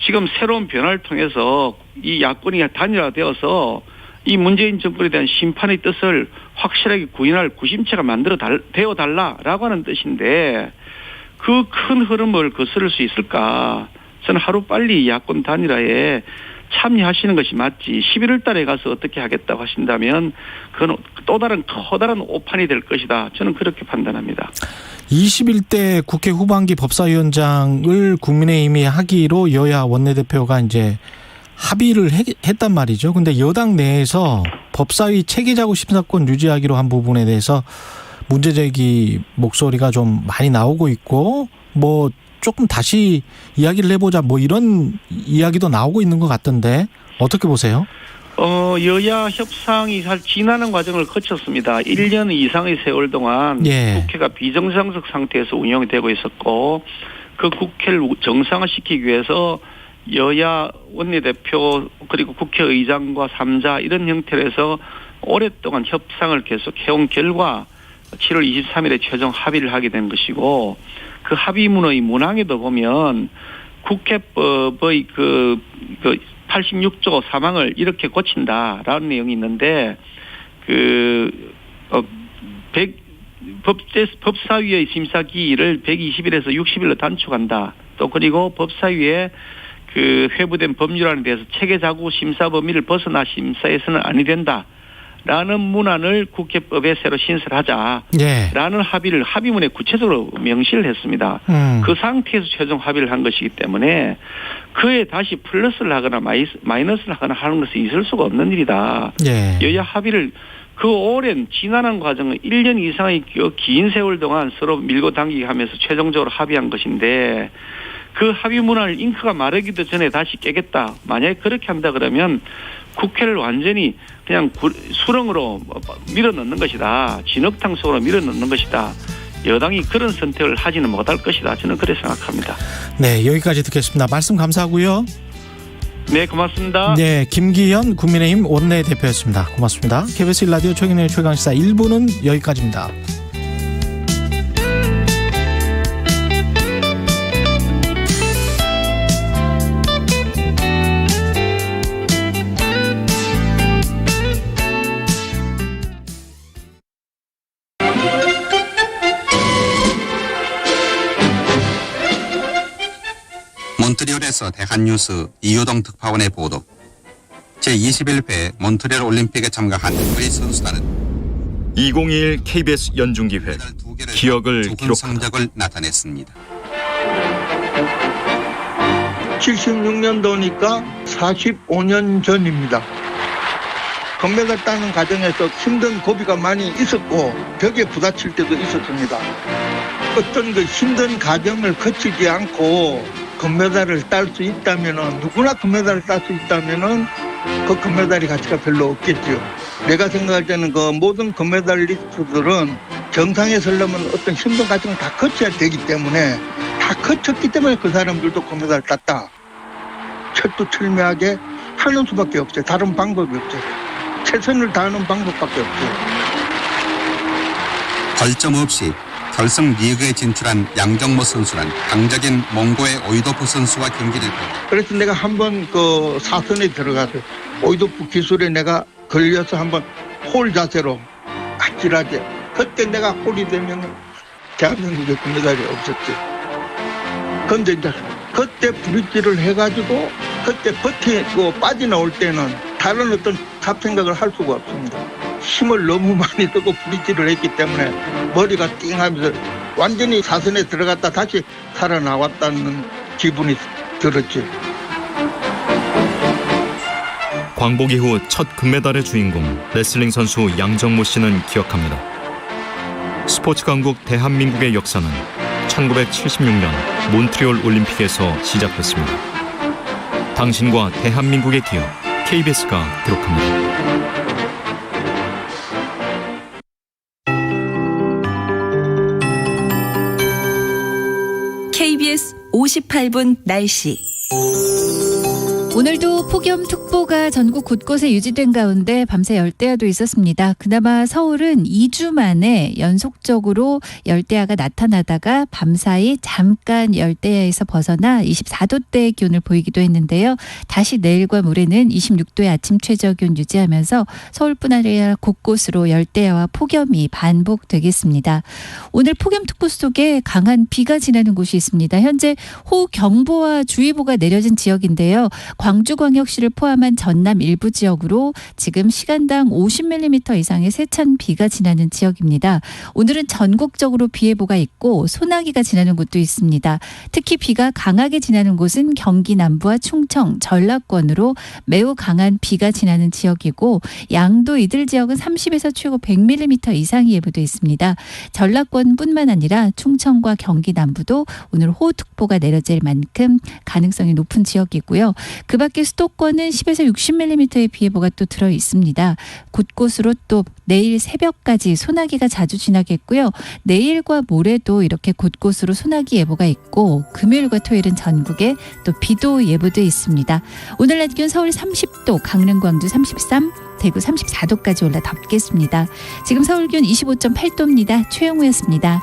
지금 새로운 변화를 통해서 이 야권이 단일화되어서 이 문재인 정권에 대한 심판의 뜻을 확실하게 구현할 구심체가 되어달라라고 하는 뜻인데 그 큰 흐름을 거스를 수 있을까? 저는 하루빨리 야권 단일화에 참여하시는 것이 맞지 11월 달에 가서 어떻게 하겠다고 하신다면 그건 또 다른 커다란 오판이 될 것이다. 저는 그렇게 판단합니다. 21대 국회 후반기 법사위원장을 국민의힘이 하기로 여야 원내대표가 이제 합의를 했단 말이죠. 근데 여당 내에서 법사위 체계자구 심사권 유지하기로 한 부분에 대해서 문제제기 목소리가 좀 많이 나오고 있고 뭐 조금 다시 이야기를 해보자 뭐 이런 이야기도 나오고 있는 것 같던데 어떻게 보세요? 여야 협상이 사실 지나는 과정을 거쳤습니다. 1년 이상의 세월 동안 예. 국회가 비정상적 상태에서 운영이 되고 있었고 그 국회를 정상화시키기 위해서 여야 원내대표 그리고 국회의장과 3자 이런 형태로 해서 오랫동안 협상을 계속 해온 결과 7월 23일에 최종 합의를 하게 된 것이고 그 합의문의 문항에도 보면 국회법의 그 86조 3항을 이렇게 고친다라는 내용이 있는데 법사위의 심사 기일을 120일에서 60일로 단축한다. 또 그리고 법사위에 그 회부된 법률안에 대해서 체계자구 심사 범위를 벗어나 심사해서는 아니 된다. 라는 문안을 국회법에 새로 신설하자. 예. 라는 합의를 합의문에 구체적으로 명시를 했습니다. 그 상태에서 최종 합의를 한 것이기 때문에 그에 다시 플러스를 하거나 마이너스를 하거나 하는 것은 있을 수가 없는 일이다. 예. 여야 합의를 그 오랜 지난한 과정은 1년 이상의 긴 세월 동안 서로 밀고 당기기 하면서 최종적으로 합의한 것인데 그 합의 문안을 잉크가 마르기도 전에 다시 깨겠다. 만약에 그렇게 한다 그러면 국회를 완전히 그냥 수렁으로 밀어넣는 것이다. 진흙탕 속으로 밀어넣는 것이다. 여당이 그런 선택을 하지는 못할 것이다. 저는 그렇게 생각합니다. 네, 여기까지 듣겠습니다. 말씀 감사하고요. 네, 고맙습니다. 네, 김기현 국민의힘 원내대표였습니다. 고맙습니다. KBS 1라디오 최경영의 최강시사 1부는 여기까지입니다. 몬트리올에서 대한뉴스 이효동 특파원의 보도. 제21회 몬트리올 올림픽에 참가한 우리 선수단은 2021 KBS 연중기회 기억을 기록하다 성적을 나타냈습니다. 76년도니까 45년 전입니다. 금메달 따는 과정에서 힘든 고비가 많이 있었고 벽에 부딪힐 때도 있었습니다. 어떤 그 힘든 과정을 거치지 않고 금메달을 딸 수 있다면은 누구나 금메달을 딸 수 있다면은 그 금메달의 가치가 별로 없겠죠. 내가 생각할 때는 그 모든 금메달리스트들은 정상에 서려면 어떤 힘든 과정을 다 거쳐야 되기 때문에 다 거쳤기 때문에 그 사람들도 금메달을 땄다. 철두철미하게 하는 수밖에 없어요. 다른 방법이 없어요. 최선을 다하는 방법밖에 없어요. 벌점 없이 결승 리그에 진출한 양정모 선수는 강적인 몽고의 오이도프 선수와 경기를 벌였다. 그래서 내가 한번 그 사선에 들어가서 오이도프 기술에 내가 걸려서 한번 홀 자세로 아찔하게 그때 내가 홀이 되면 대한민국에 금메달이 없었지. 그런데 이제 그때 브릿지를 해가지고 그때 버티고 빠져나올 때는 다른 어떤 잡생각을 할 수가 없습니다. 힘을 너무 많이 쓰고 브릿지를 했기 때문에 머리가 띵하면서 완전히 사선에 들어갔다 다시 살아나왔다는 기분이 들었지. 광복 이후 첫 금메달의 주인공 레슬링 선수 양정모 씨는 기억합니다. 스포츠 강국 대한민국의 역사는 1976년 몬트리올 올림픽에서 시작됐습니다. 당신과 대한민국의 기억, KBS가 기록합니다. KBS 58분 날씨. 오늘도 폭염특보가 전국 곳곳에 유지된 가운데 밤새 열대야도 있었습니다. 그나마 서울은 2주 만에 연속적으로 열대야가 나타나다가 밤사이 잠깐 열대야에서 벗어나 24도대의 기온을 보이기도 했는데요. 다시 내일과 모레는 26도의 아침 최저기온 유지하면서 서울뿐 아니라 곳곳으로 열대야와 폭염이 반복되겠습니다. 오늘 폭염특보 속에 강한 비가 지나는 곳이 있습니다. 현재 호우경보와 주의보가 내려진 지역인데요. 광주광역시를 포함한 전남 일부 지역으로 지금 시간당 50mm 이상의 세찬 비가 지나는 지역입니다. 오늘은 전국적으로 비 예보가 있고 소나기가 지나는 곳도 있습니다. 특히 비가 강하게 지나는 곳은 경기 남부와 충청, 전라권으로 매우 강한 비가 지나는 지역이고 양도 이들 지역은 30에서 최고 100mm 이상이 예보돼 있습니다. 전라권뿐만 아니라 충청과 경기 남부도 오늘 호우특보가 내려질 만큼 가능성이 높은 지역이고요. 그 밖에 수도권은 10에서 60mm의 비 예보가 또 들어 있습니다. 곳곳으로 또 내일 새벽까지 소나기가 자주 지나겠고요. 내일과 모레도 이렇게 곳곳으로 소나기 예보가 있고 금요일과 토요일은 전국에 또 비도 예보돼 있습니다. 오늘 낮 기온 서울 30도, 강릉, 광주 33, 대구 34도까지 올라 덥겠습니다. 지금 서울 기온 25.8도입니다. 최영우였습니다.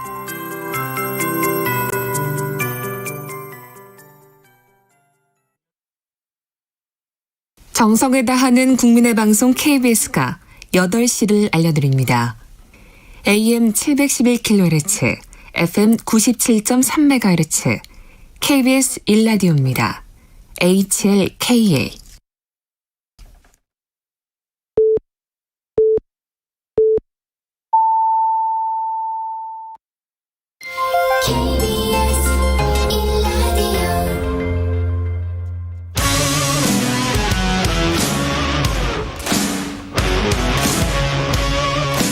정성을 다하는 국민의 방송 KBS가 8시를 알려드립니다. AM 711kHz, FM 97.3MHz, KBS 1라디오입니다. HLKA.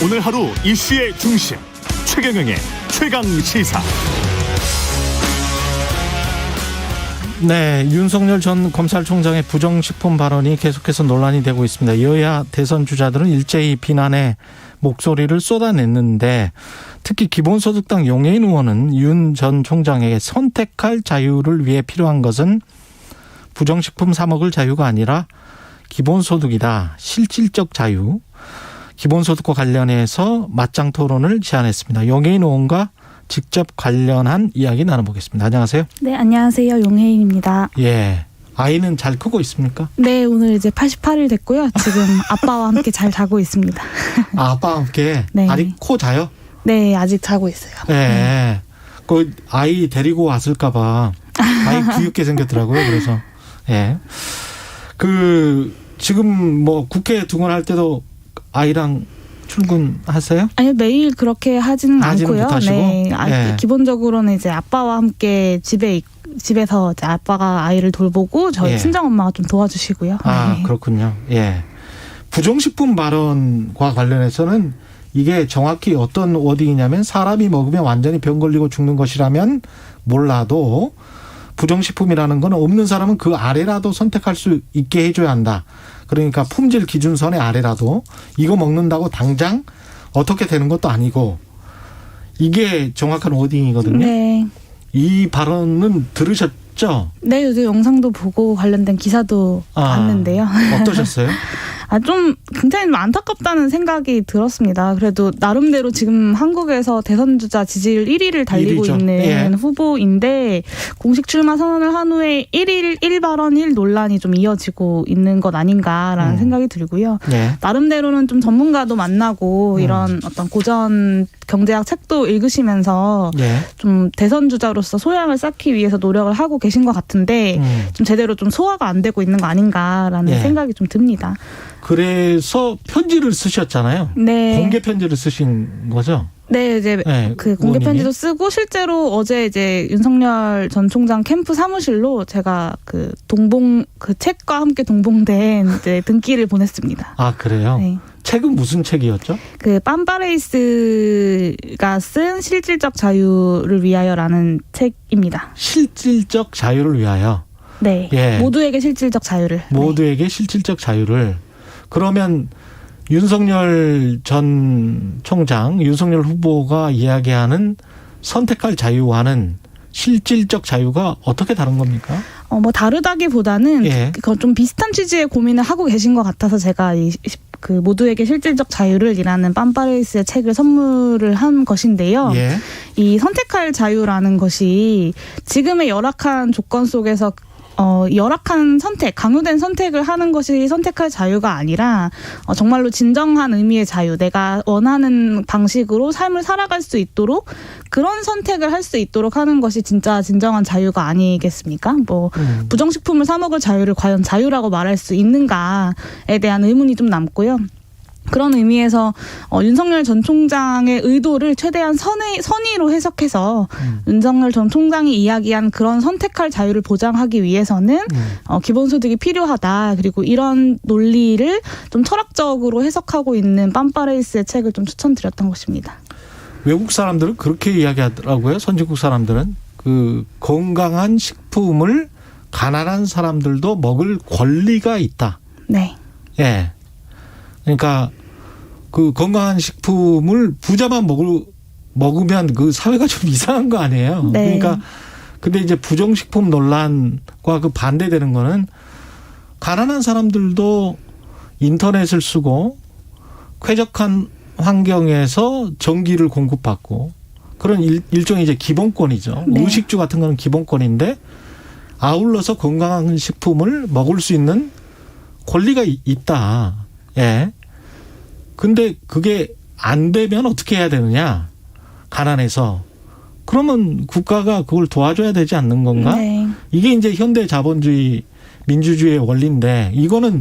오늘 하루 이슈의 중심 최경영의 최강시사. 네, 윤석열 전 검찰총장의 부정식품 발언이 계속해서 논란이 되고 있습니다. 여야 대선 주자들은 일제히 비난의 목소리를 쏟아냈는데 특히 기본소득당 용해인 의원은 윤 전 총장에게 선택할 자유를 위해 필요한 것은 부정식품 사 먹을 자유가 아니라 기본소득이다. 실질적 자유. 기본소득과 관련해서 맞짱 토론을 제안했습니다. 용해인 의원과 직접 관련한 이야기 나눠보겠습니다. 안녕하세요. 네, 안녕하세요. 용혜인입니다. 예. 아이는 잘 크고 있습니까? 네, 오늘 이제 88일 됐고요. 지금 아빠와 함께 잘 자고 있습니다. 아, 아빠와 함께? 네. 아직 코 자요? 네, 아직 자고 있어요. 네. 그 아이 데리고 왔을까봐 아이 귀엽게 생겼더라고요. 그래서 예. 지금 뭐 국회 등원할 때도 아이랑 출근하세요? 아니요, 매일 그렇게 하지는 않고요. 네. 기본적으로는 이제 아빠와 함께 집에서 이제 아빠가 아이를 돌보고 저희 친정 엄마가 좀 도와주시고요. 아, 네. 그렇군요. 예. 부정식품 발언과 관련해서는 이게 정확히 어떤 워딩이냐면 사람이 먹으면 완전히 병 걸리고 죽는 것이라면 몰라도 부정식품이라는 건 없는 사람은 그 아래라도 선택할 수 있게 해줘야 한다. 그러니까 품질 기준선의 아래라도 이거 먹는다고 당장 어떻게 되는 것도 아니고 이게 정확한 워딩이거든요. 네. 이 발언은 들으셨죠? 네, 요즘 영상도 보고 관련된 기사도 봤는데요. 어떠셨어요? 좀 굉장히 안타깝다는 생각이 들었습니다. 그래도 나름대로 지금 한국에서 대선 주자 지지율 1위를 달리고 1위죠. 있는 후보인데 공식 출마 선언을 한 후에 1일 1발언 1논란이 좀 이어지고 있는 것 아닌가라는 생각이 들고요. 나름대로는 좀 전문가도 만나고 이런 어떤 고전 경제학 책도 읽으시면서 좀 대선 주자로서 소양을 쌓기 위해서 노력을 하고 계신 것 같은데 좀 제대로 좀 소화가 안 되고 있는 거 아닌가라는 생각이 좀 듭니다. 그래서 편지를 쓰셨잖아요. 네. 공개 편지를 쓰신 거죠? 네, 이제 그 공개 편지도 쓰고 실제로 어제 이제 윤석열 전 총장 캠프 사무실로 제가 그 책과 함께 동봉된 이제 등기를 보냈습니다. 아, 그래요? 네. 책은 무슨 책이었죠? 그 빰바레이스가 쓴 실질적 자유를 위하여라는 책입니다. 실질적 자유를 위하여. 네. 예. 모두에게 실질적 자유를. 모두에게 실질적 자유를. 그러면 윤석열 전 총장, 윤석열 후보가 이야기하는 선택할 자유와는 실질적 자유가 어떻게 다른 겁니까? 뭐 다르다기보다는 그건 좀 비슷한 취지의 고민을 하고 계신 것 같아서 제가 그 모두에게 실질적 자유를이라는 빰바레이스의 책을 선물을 한 것인데요. 이 선택할 자유라는 것이 지금의 열악한 조건 속에서 열악한 선택, 강요된 선택을 하는 것이 선택할 자유가 아니라 정말로 진정한 의미의 자유, 내가 원하는 방식으로 삶을 살아갈 수 있도록 그런 선택을 할 수 있도록 하는 것이 진짜 진정한 자유가 아니겠습니까? 부정식품을 사 먹을 자유를 과연 자유라고 말할 수 있는가에 대한 의문이 좀 남고요. 그런 의미에서 윤석열 전 총장의 의도를 최대한 선의로 해석해서 윤석열 전 총장이 이야기한 그런 선택할 자유를 보장하기 위해서는 기본소득이 필요하다. 그리고 이런 논리를 좀 철학적으로 해석하고 있는 빰빠레이스의 책을 좀 추천드렸던 것입니다. 외국 사람들은 그렇게 이야기하더라고요. 선진국 사람들은 그 건강한 식품을 가난한 사람들도 먹을 권리가 있다. 네. 예. 그러니까 그 건강한 식품을 부자만 먹으면 그 사회가 좀 이상한 거 아니에요. 네. 그러니까 근데 이제 부정식품 논란과 그 반대되는 거는 가난한 사람들도 인터넷을 쓰고 쾌적한 환경에서 전기를 공급받고 그런 일종의 이제 기본권이죠. 네. 의식주 같은 거는 기본권인데 아울러서 건강한 식품을 먹을 수 있는 권리가 있다. 예. 근데 그게 안 되면 어떻게 해야 되느냐? 가난해서. 그러면 국가가 그걸 도와줘야 되지 않는 건가? 네. 이게 이제 현대 자본주의, 민주주의의 원리인데 이거는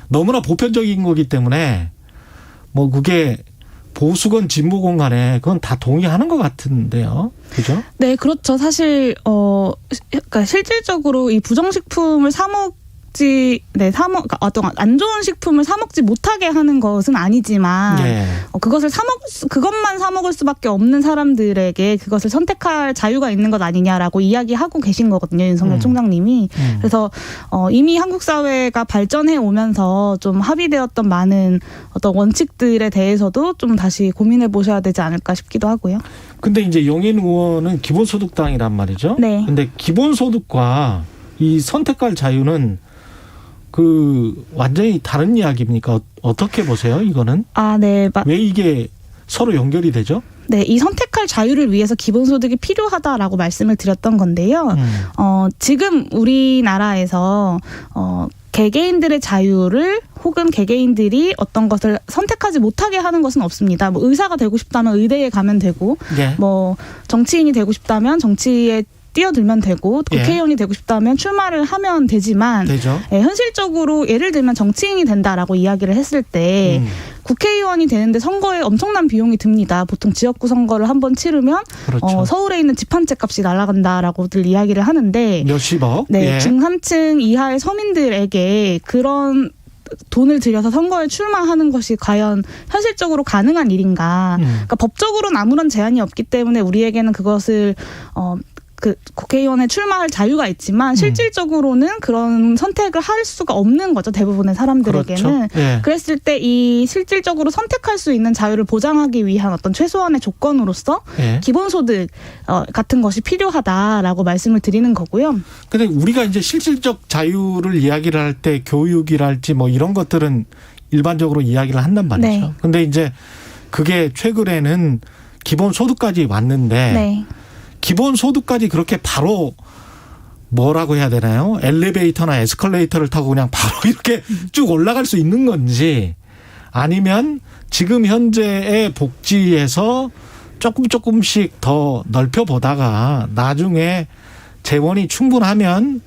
너무나 보편적인 거기 때문에 뭐 그게 보수건 진보건 간에 그건 다 동의하는 것 같은데요. 그죠? 네, 그렇죠. 사실 그러니까 실질적으로 이 부정식품을 그러니까 어떤 안 좋은 식품을 사 먹지 못하게 하는 것은 아니지만 네. 그것만 사 먹을 수밖에 없는 사람들에게 그것을 선택할 자유가 있는 것 아니냐라고 이야기하고 계신 거거든요, 윤석열 총장님이. 그래서 이미 한국 사회가 발전해 오면서 좀 합의되었던 많은 어떤 원칙들에 대해서도 좀 다시 고민해 보셔야 되지 않을까 싶기도 하고요. 근데 이제 용인 의원은 기본소득당이란 말이죠. 네. 근데 기본소득과 이 선택할 자유는 그 완전히 다른 이야기입니까? 어떻게 보세요, 이거는? 네. 왜 이게 서로 연결이 되죠? 네, 이 선택할 자유를 위해서 기본소득이 필요하다라고 말씀을 드렸던 건데요. 지금 우리나라에서 개개인들의 자유를 혹은 개개인들이 어떤 것을 선택하지 못하게 하는 것은 없습니다. 뭐 의사가 되고 싶다면 의대에 가면 되고, 네. 뭐 정치인이 되고 싶다면 정치에 뛰어들면 되고 국회의원이 되고 싶다면 출마를 하면 되지만 현실적으로 예를 들면 정치인이 된다라고 이야기를 했을 때 국회의원이 되는데 선거에 엄청난 비용이 듭니다. 보통 지역구 선거를 한번 치르면 그렇죠. 서울에 있는 집 한 채 값이 날아간다라고들 이야기를 하는데 몇십억? 네, 중산층 이하의 서민들에게 그런 돈을 들여서 선거에 출마하는 것이 과연 현실적으로 가능한 일인가. 그러니까 법적으로는 아무런 제한이 없기 때문에 우리에게는 그것을 국회의원에 출마할 자유가 있지만 실질적으로는 그런 선택을 할 수가 없는 거죠. 대부분의 사람들에게는. 그렇죠. 예. 그랬을 때 이 실질적으로 선택할 수 있는 자유를 보장하기 위한 어떤 최소한의 조건으로서 기본소득 같은 것이 필요하다라고 말씀을 드리는 거고요. 근데 우리가 이제 실질적 자유를 이야기를 할 때 교육이랄지 뭐 이런 것들은 일반적으로 이야기를 한단 말이죠. 네. 근데 이제 그게 최근에는 기본소득까지 왔는데 네. 기본소득까지 그렇게 바로 뭐라고 해야 되나요? 엘리베이터나 에스컬레이터를 타고 그냥 바로 이렇게 쭉 올라갈 수 있는 건지 아니면 지금 현재의 복지에서 조금씩 더 넓혀보다가 나중에 재원이 충분하면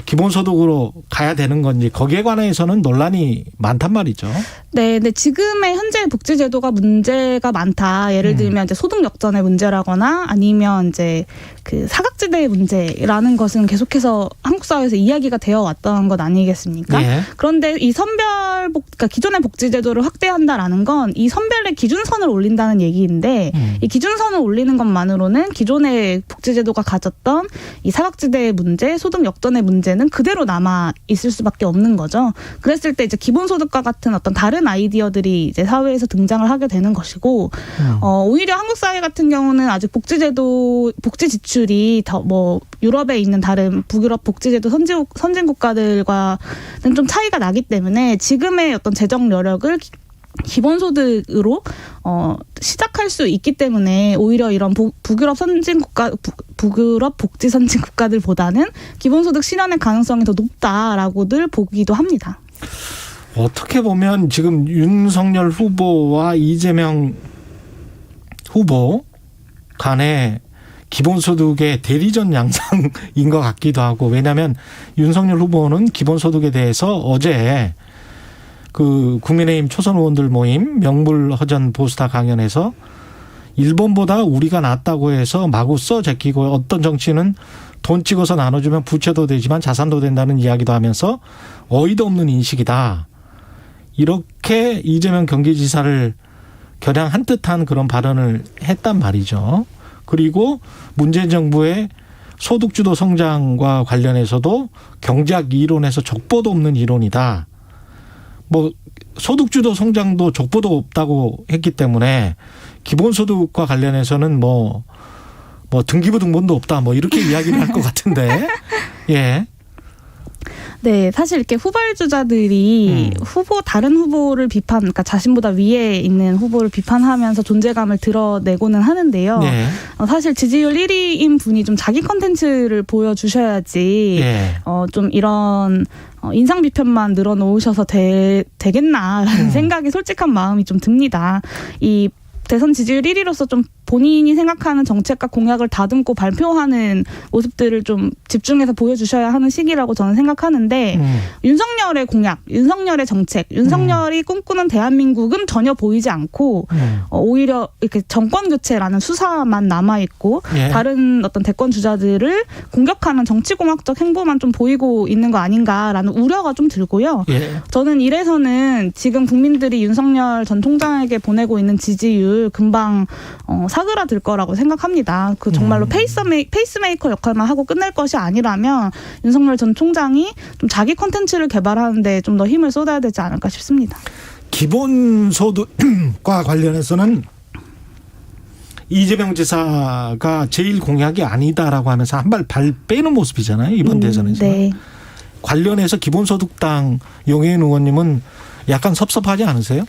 기본소득으로 가야 되는 건지 거기에 관해서는 논란이 많단 말이죠. 네, 근데 지금의 현재 복지제도가 문제가 많다. 예를 들면 이제 소득 역전의 문제라거나 아니면 이제 그 사각지대의 문제라는 것은 계속해서 한국 사회에서 이야기가 되어 왔던 것 아니겠습니까? 예. 그런데 이 그러니까 기존의 복지제도를 확대한다라는 건 이 선별의 기준선을 올린다는 얘기인데 이 기준선을 올리는 것만으로는 기존의 복지제도가 가졌던 이 사각지대의 문제, 소득 역전의 문제는 그대로 남아 있을 수밖에 없는 거죠. 그랬을 때 이제 기본소득과 같은 어떤 다른 아이디어들이 이제 사회에서 등장을 하게 되는 것이고 오히려 한국 사회 같은 경우는 아직 복지 지출이 더 뭐 유럽에 있는 다른 북유럽 복지제도 선진 국가들과는 좀 차이가 나기 때문에 지금의 어떤 재정 여력을 기본소득으로 시작할 수 있기 때문에 오히려 이런 북유럽 복지 선진 국가들보다는 기본소득 실현의 가능성이 더 높다라고들 보기도 합니다. 어떻게 보면 지금 윤석열 후보와 이재명 후보 간의 기본소득의 대리전 양상인 것 같기도 하고, 왜냐하면 윤석열 후보는 기본소득에 대해서 어제 그 국민의힘 초선 의원들 모임 명불허전 보수다 강연에서 일본보다 우리가 낫다고 해서 마구 제끼고, 어떤 정치는 돈 찍어서 나눠주면 부채도 되지만 자산도 된다는 이야기도 하면서 어이도 없는 인식이다. 이렇게 이재명 경기지사를 겨냥한 듯한 그런 발언을 했단 말이죠. 그리고 문재인 정부의 소득주도 성장과 관련해서도 경제학 이론에서 족보도 없는 이론이다. 뭐 소득주도 성장도 족보도 없다고 했기 때문에 기본소득과 관련해서는 뭐 등기부 등본도 없다. 뭐 이렇게 이야기를 할 것 같은데. 예. 네, 사실 이렇게 후발주자들이 다른 후보를 그러니까 자신보다 위에 있는 후보를 비판하면서 존재감을 드러내고는 하는데요. 네. 사실 지지율 1위인 분이 좀 자기 컨텐츠를 보여주셔야지, 네. 좀 이런 인상 비편만 늘어놓으셔서 되겠나라는 생각이, 솔직한 마음이 좀 듭니다. 이 대선 지지율 1위로서 좀 본인이 생각하는 정책과 공약을 다듬고 발표하는 모습들을 좀 집중해서 보여주셔야 하는 시기라고 저는 생각하는데, 윤석열의 공약, 윤석열의 정책, 윤석열이 꿈꾸는 대한민국은 전혀 보이지 않고 오히려 이렇게 정권 교체라는 수사만 남아있고, 예. 다른 어떤 대권 주자들을 공격하는 정치공학적 행보만 좀 보이고 있는 거 아닌가라는 우려가 좀 들고요. 예. 저는 이래서는 지금 국민들이 윤석열 전 총장에게 보내고 있는 지지율 금방 사그라들 거라고 생각합니다. 그 정말로 페이스메이커 역할만 하고 끝낼 것이 아니라면 윤석열 전 총장이 좀 자기 콘텐츠를 개발하는데 좀 더 힘을 쏟아야 되지 않을까 싶습니다. 기본소득과 관련해서는 이재명 지사가 제일 공약이 아니다라고 하면서 한 발 빼는 모습이잖아요. 이번 대선에서. 네. 관련해서 기본소득당 용해인 의원님은 약간 섭섭하지 않으세요?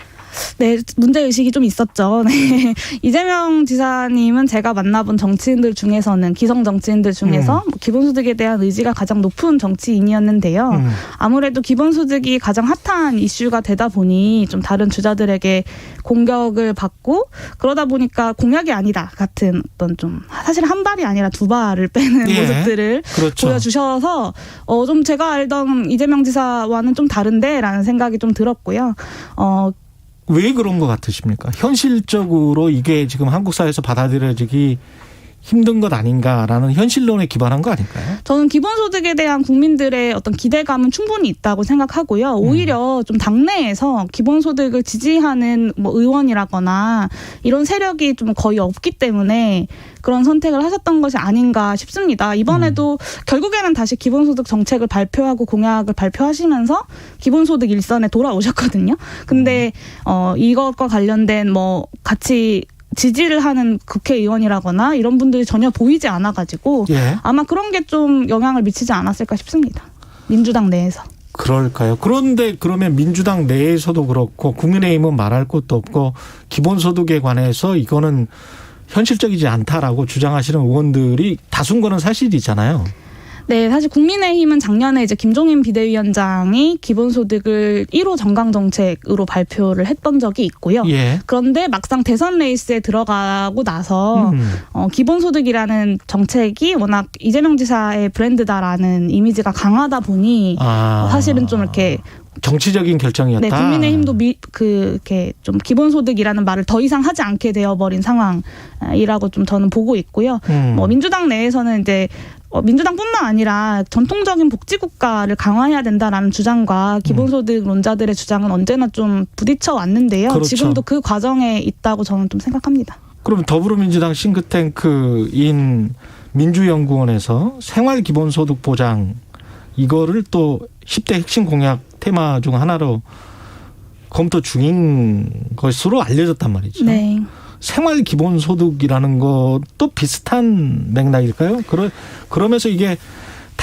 네, 문제의식이 좀 있었죠. 네. 이재명 지사님은 제가 만나본 정치인들 중에서는, 기성 정치인들 중에서 기본소득에 대한 의지가 가장 높은 정치인이었는데요. 아무래도 기본소득이 가장 핫한 이슈가 되다 보니 좀 다른 주자들에게 공격을 받고, 그러다 보니까 공약이 아니다 같은 어떤 좀, 사실 한 발이 아니라 두 발을 빼는, 예. 모습들을 그렇죠. 보여주셔서 좀 제가 알던 이재명 지사와는 좀 다른데 라는 생각이 좀 들었고요. 왜 그런 것 같으십니까? 현실적으로 이게 지금 한국 사회에서 받아들여지기 힘든 것 아닌가라는 현실론에 기반한 거 아닐까요? 저는 기본소득에 대한 국민들의 어떤 기대감은 충분히 있다고 생각하고요. 오히려 좀 당내에서 기본소득을 지지하는 뭐 의원이라거나 이런 세력이 좀 거의 없기 때문에 그런 선택을 하셨던 것이 아닌가 싶습니다. 이번에도 결국에는 다시 기본소득 정책을 발표하고 공약을 발표하시면서 기본소득 일선에 돌아오셨거든요. 근데 이것과 관련된 뭐 같이 지지를 하는 국회의원이라거나 이런 분들이 전혀 보이지 않아가지고, 예. 아마 그런 게 좀 영향을 미치지 않았을까 싶습니다. 민주당 내에서. 그럴까요? 그런데 그러면 민주당 내에서도 그렇고 국민의힘은 말할 것도 없고 기본소득에 관해서 이거는 현실적이지 않다라고 주장하시는 의원들이 다수인 거는 사실이잖아요. 네, 사실 국민의힘은 작년에 이제 김종인 비대위원장이 기본소득을 1호 정강정책으로 발표를 했던 적이 있고요. 예. 그런데 막상 대선 레이스에 들어가고 나서 기본소득이라는 정책이 워낙 이재명 지사의 브랜드다라는 이미지가 강하다 보니 사실은 좀 이렇게 정치적인 결정이었다. 네, 국민의힘도 이렇게 좀 기본소득이라는 말을 더 이상 하지 않게 되어버린 상황이라고 좀 저는 보고 있고요. 뭐 민주당 내에서는 이제 민주당뿐만 아니라 전통적인 복지국가를 강화해야 된다라는 주장과 기본소득론자들의 주장은 언제나 좀 부딪혀 왔는데요. 그렇죠. 지금도 그 과정에 있다고 저는 좀 생각합니다. 그럼 더불어민주당 싱크탱크인 민주연구원에서 생활기본소득 보장, 이거를 또 10대 핵심 공약 테마 중 하나로 검토 중인 것으로 알려졌단 말이죠. 네. 생활기본소득이라는 것도 비슷한 맥락일까요? 그러면서 이게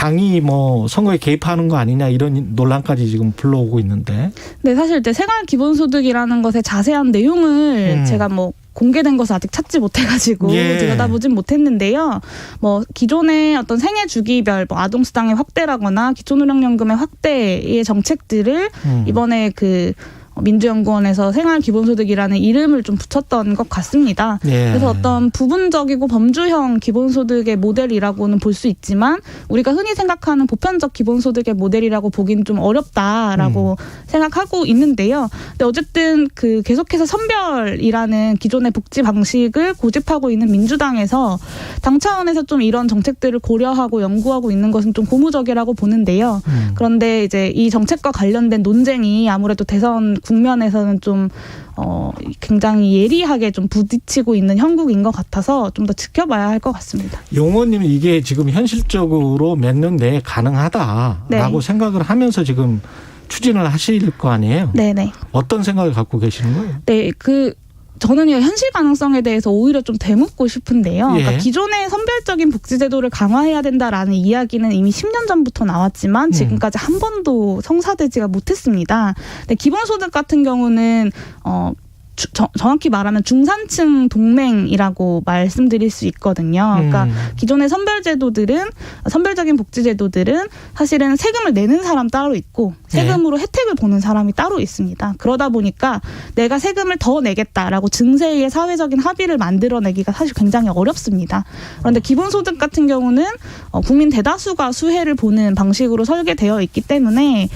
당이 뭐 선거에 개입하는 거 아니냐 이런 논란까지 지금 불러오고 있는데. 네, 사실 이제 생활 기본소득이라는 것의 자세한 내용을 제가 뭐 공개된 것을 아직 찾지 못해가지고 들여다보진 못했는데요. 뭐 기존의 어떤 생애 주기별 뭐 아동수당의 확대라거나 기초노령연금의 확대의 정책들을 이번에 그 민주연구원에서 생활기본소득이라는 이름을 좀 붙였던 것 같습니다. 그래서 어떤 부분적이고 범주형 기본소득의 모델이라고는 볼 수 있지만 우리가 흔히 생각하는 보편적 기본소득의 모델이라고 보기는 좀 어렵다라고 생각하고 있는데요. 근데 어쨌든 그 계속해서 선별이라는 기존의 복지 방식을 고집하고 있는 민주당에서 당 차원에서 좀 이런 정책들을 고려하고 연구하고 있는 것은 좀 고무적이라고 보는데요. 그런데 이제 이 정책과 관련된 논쟁이 아무래도 대선 국면에서는 좀 굉장히 예리하게 좀 부딪히고 있는 형국인 것 같아서 좀 더 지켜봐야 할 것 같습니다. 용호님은 이게 지금 현실적으로 몇 년 내에 가능하다라고 생각을 하면서 지금 추진을 하실 거 아니에요? 네네. 어떤 생각을 갖고 계시는 거예요? 네, 저는 현실 가능성에 대해서 오히려 좀 되묻고 싶은데요. 그러니까 기존의 선별적인 복지제도를 강화해야 된다라는 이야기는 이미 10년 전부터 나왔지만 지금까지 한 번도 성사되지가 못했습니다. 근데 기본소득 같은 경우는 정확히 말하면 중산층 동맹이라고 말씀드릴 수 있거든요. 그러니까 기존의 선별적인 복지제도들은 사실은 세금을 내는 사람 따로 있고 세금으로 혜택을 보는 사람이 따로 있습니다. 그러다 보니까 내가 세금을 더 내겠다라고 증세의 사회적인 합의를 만들어내기가 사실 굉장히 어렵습니다. 그런데 기본소득 같은 경우는 국민 대다수가 수혜를 보는 방식으로 설계되어 있기 때문에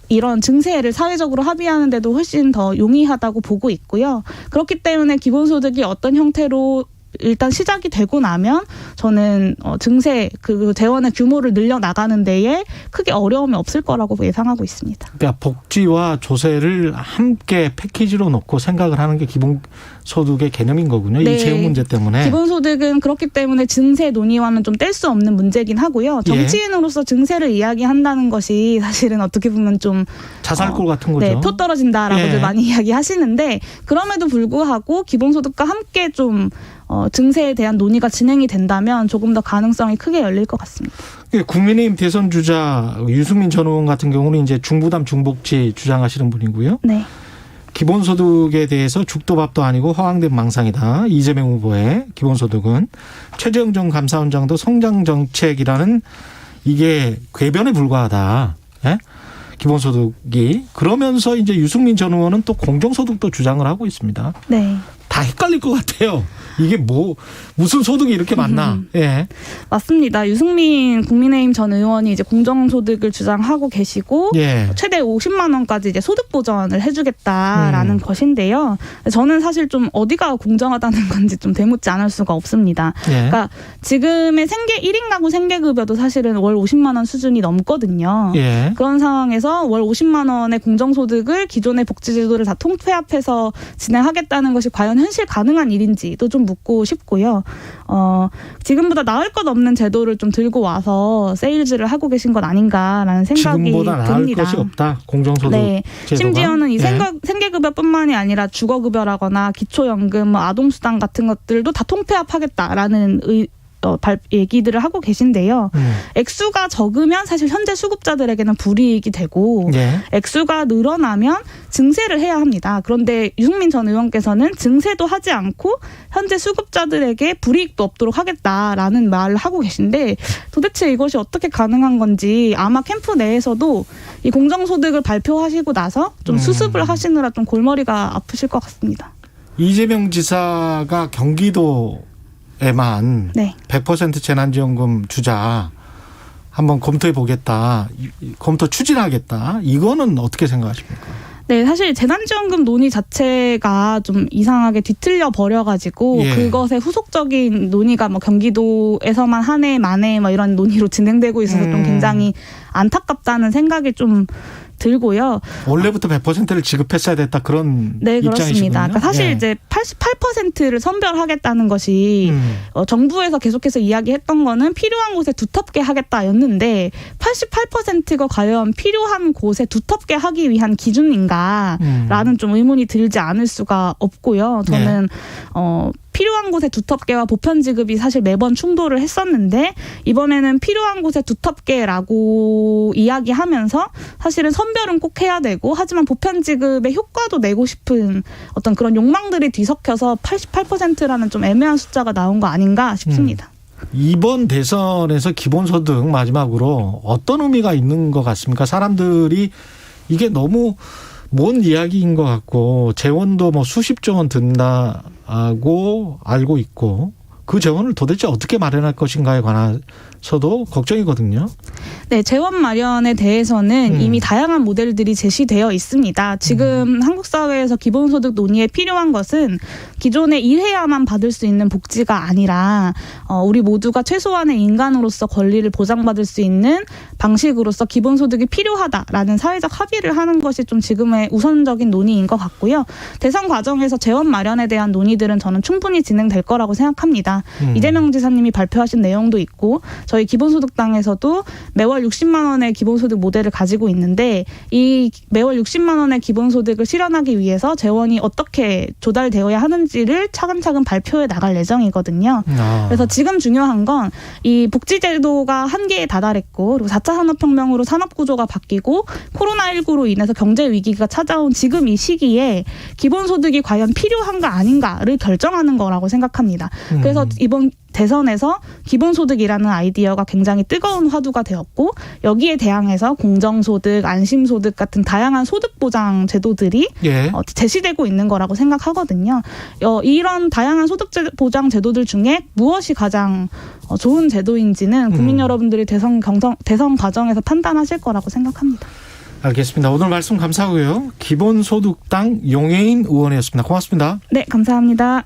이런 증세를 사회적으로 합의하는 데도 훨씬 더 용이하다고 보고 있고요. 그렇기 때문에 기본소득이 어떤 형태로 일단 시작이 되고 나면 저는 증세 그 재원의 규모를 늘려 나가는 데에 크게 어려움이 없을 거라고 예상하고 있습니다. 그러니까 복지와 조세를 함께 패키지로 놓고 생각을 하는 게 기본소득의 개념인 거군요. 이 재원 문제 때문에. 기본소득은 그렇기 때문에 증세 논의와는 좀 뗄 수 없는 문제긴 하고요. 정치인으로서 증세를 이야기한다는 것이 사실은 어떻게 보면 좀 자살골 같은 거죠. 네, 표 떨어진다라고들 많이 이야기하시는데 그럼에도 불구하고 기본소득과 함께 좀 증세에 대한 논의가 진행이 된다면 조금 더 가능성이 크게 열릴 것 같습니다. 국민의힘 대선 주자 유승민 전 의원 같은 경우는 이제 중부담 중복지 주장하시는 분이고요. 네. 기본소득에 대해서 죽도 밥도 아니고 허황된 망상이다. 이재명 후보의 기본소득은 최재형 전 감사원장도 성장정책이라는 이게 궤변에 불과하다. 예? 기본소득이. 그러면서 이제 유승민 전 의원은 또 공정소득도 주장을 하고 있습니다. 네. 다 헷갈릴 것 같아요. 이게 무슨 소득이 이렇게 많나? 예. 맞습니다. 유승민 국민의힘 전 의원이 이제 공정소득을 주장하고 계시고 최대 50만 원까지 이제 소득 보전을 해주겠다라는 것인데요. 저는 사실 좀 어디가 공정하다는 건지 좀 되묻지 않을 수가 없습니다. 그러니까 지금의 1인 가구 생계급여도 사실은 월 50만 원 수준이 넘거든요. 그런 상황에서 월 50만 원의 공정소득을 기존의 복지제도를 다 통폐합해서 진행하겠다는 것이 과연 현실 가능한 일인지도 좀 묻고 싶고요. 지금보다 나을 것 없는 제도를 좀 들고 와서 세일즈를 하고 계신 것 아닌가라는 생각이 지금보다 듭니다. 나을 것이 없다. 공정소득 네. 제도가. 심지어는 이 생계급여뿐만이 아니라 주거급여라거나 기초연금, 아동수당 같은 것들도 다 통폐합하겠다라는 얘기들을 하고 계신데요. 액수가 적으면 사실 현재 수급자들에게는 불이익이 되고 액수가 늘어나면 증세를 해야 합니다. 그런데 유승민 전 의원께서는 증세도 하지 않고 현재 수급자들에게 불이익도 없도록 하겠다라는 말을 하고 계신데 도대체 이것이 어떻게 가능한 건지 아마 캠프 내에서도 이 공정소득을 발표하시고 나서 좀 수습을 하시느라 좀 골머리가 아프실 것 같습니다. 이재명 지사가 경기도 에만 100% 재난지원금 주자 한번 검토해 보겠다. 검토 추진하겠다. 이거는 어떻게 생각하십니까? 네, 사실 재난지원금 논의 자체가 좀 이상하게 뒤틀려 버려가지고 그것에 후속적인 논의가 뭐 경기도에서만 한 해, 만해 뭐 이런 논의로 진행되고 있어서 좀 굉장히 안타깝다는 생각이 좀 들고요. 원래부터 100%를 지급했어야 됐다 그런 네, 입장이시군요. 그렇습니다. 그러니까 사실 이제 88%를 선별하겠다는 것이 정부에서 계속해서 이야기했던 거는 필요한 곳에 두텁게 하겠다였는데 88%가 과연 필요한 곳에 두텁게 하기 위한 기준인가라는 좀 의문이 들지 않을 수가 없고요. 저는 필요한 곳에 두텁게와 보편 지급이 사실 매번 충돌을 했었는데 이번에는 필요한 곳에 두텁게라고 이야기하면서 사실은 선별은 꼭 해야 되고 하지만 보편 지급의 효과도 내고 싶은 어떤 그런 욕망들이 뒤섞여서 88%라는 좀 애매한 숫자가 나온 거 아닌가 싶습니다. 이번 대선에서 기본소득 마지막으로 어떤 의미가 있는 것 같습니까? 사람들이 이게 너무 먼 이야기인 것 같고 재원도 뭐 수십조 원 든다고 알고 있고 그 재원을 도대체 어떻게 마련할 것인가에 관해서도 걱정이거든요. 네, 재원 마련에 대해서는 이미 다양한 모델들이 제시되어 있습니다. 지금 한국 사회에서 기본소득 논의에 필요한 것은 기존에 일해야만 받을 수 있는 복지가 아니라 우리 모두가 최소한의 인간으로서 권리를 보장받을 수 있는 방식으로서 기본소득이 필요하다라는 사회적 합의를 하는 것이 좀 지금의 우선적인 논의인 것 같고요. 대선 과정에서 재원 마련에 대한 논의들은 저는 충분히 진행될 거라고 생각합니다. 이재명 지사님이 발표하신 내용도 있고 저희 기본소득당에서도 매월 60만 원의 기본소득 모델을 가지고 있는데 이 매월 60만 원의 기본소득을 실현하기 위해서 재원이 어떻게 조달되어야 하는지를 차근차근 발표해 나갈 예정이거든요. 그래서 지금 중요한 건 이 복지제도가 한계에 다다랐고 그리고 4차 산업혁명으로 산업구조가 바뀌고 코로나19로 인해서 경제 위기가 찾아온 지금 이 시기에 기본소득이 과연 필요한가 아닌가를 결정하는 거라고 생각합니다. 그래서 이번 대선에서 기본소득이라는 아이디어가 굉장히 뜨거운 화두가 되었고 여기에 대항해서 공정소득, 안심소득 같은 다양한 소득보장 제도들이 제시되고 있는 거라고 생각하거든요. 이런 다양한 소득보장 제도들 중에 무엇이 가장 좋은 제도인지는 국민 여러분들이 대선 과정에서 판단하실 거라고 생각합니다. 알겠습니다. 오늘 말씀 감사하고요. 기본소득당 용혜인 의원이었습니다. 고맙습니다. 네, 감사합니다.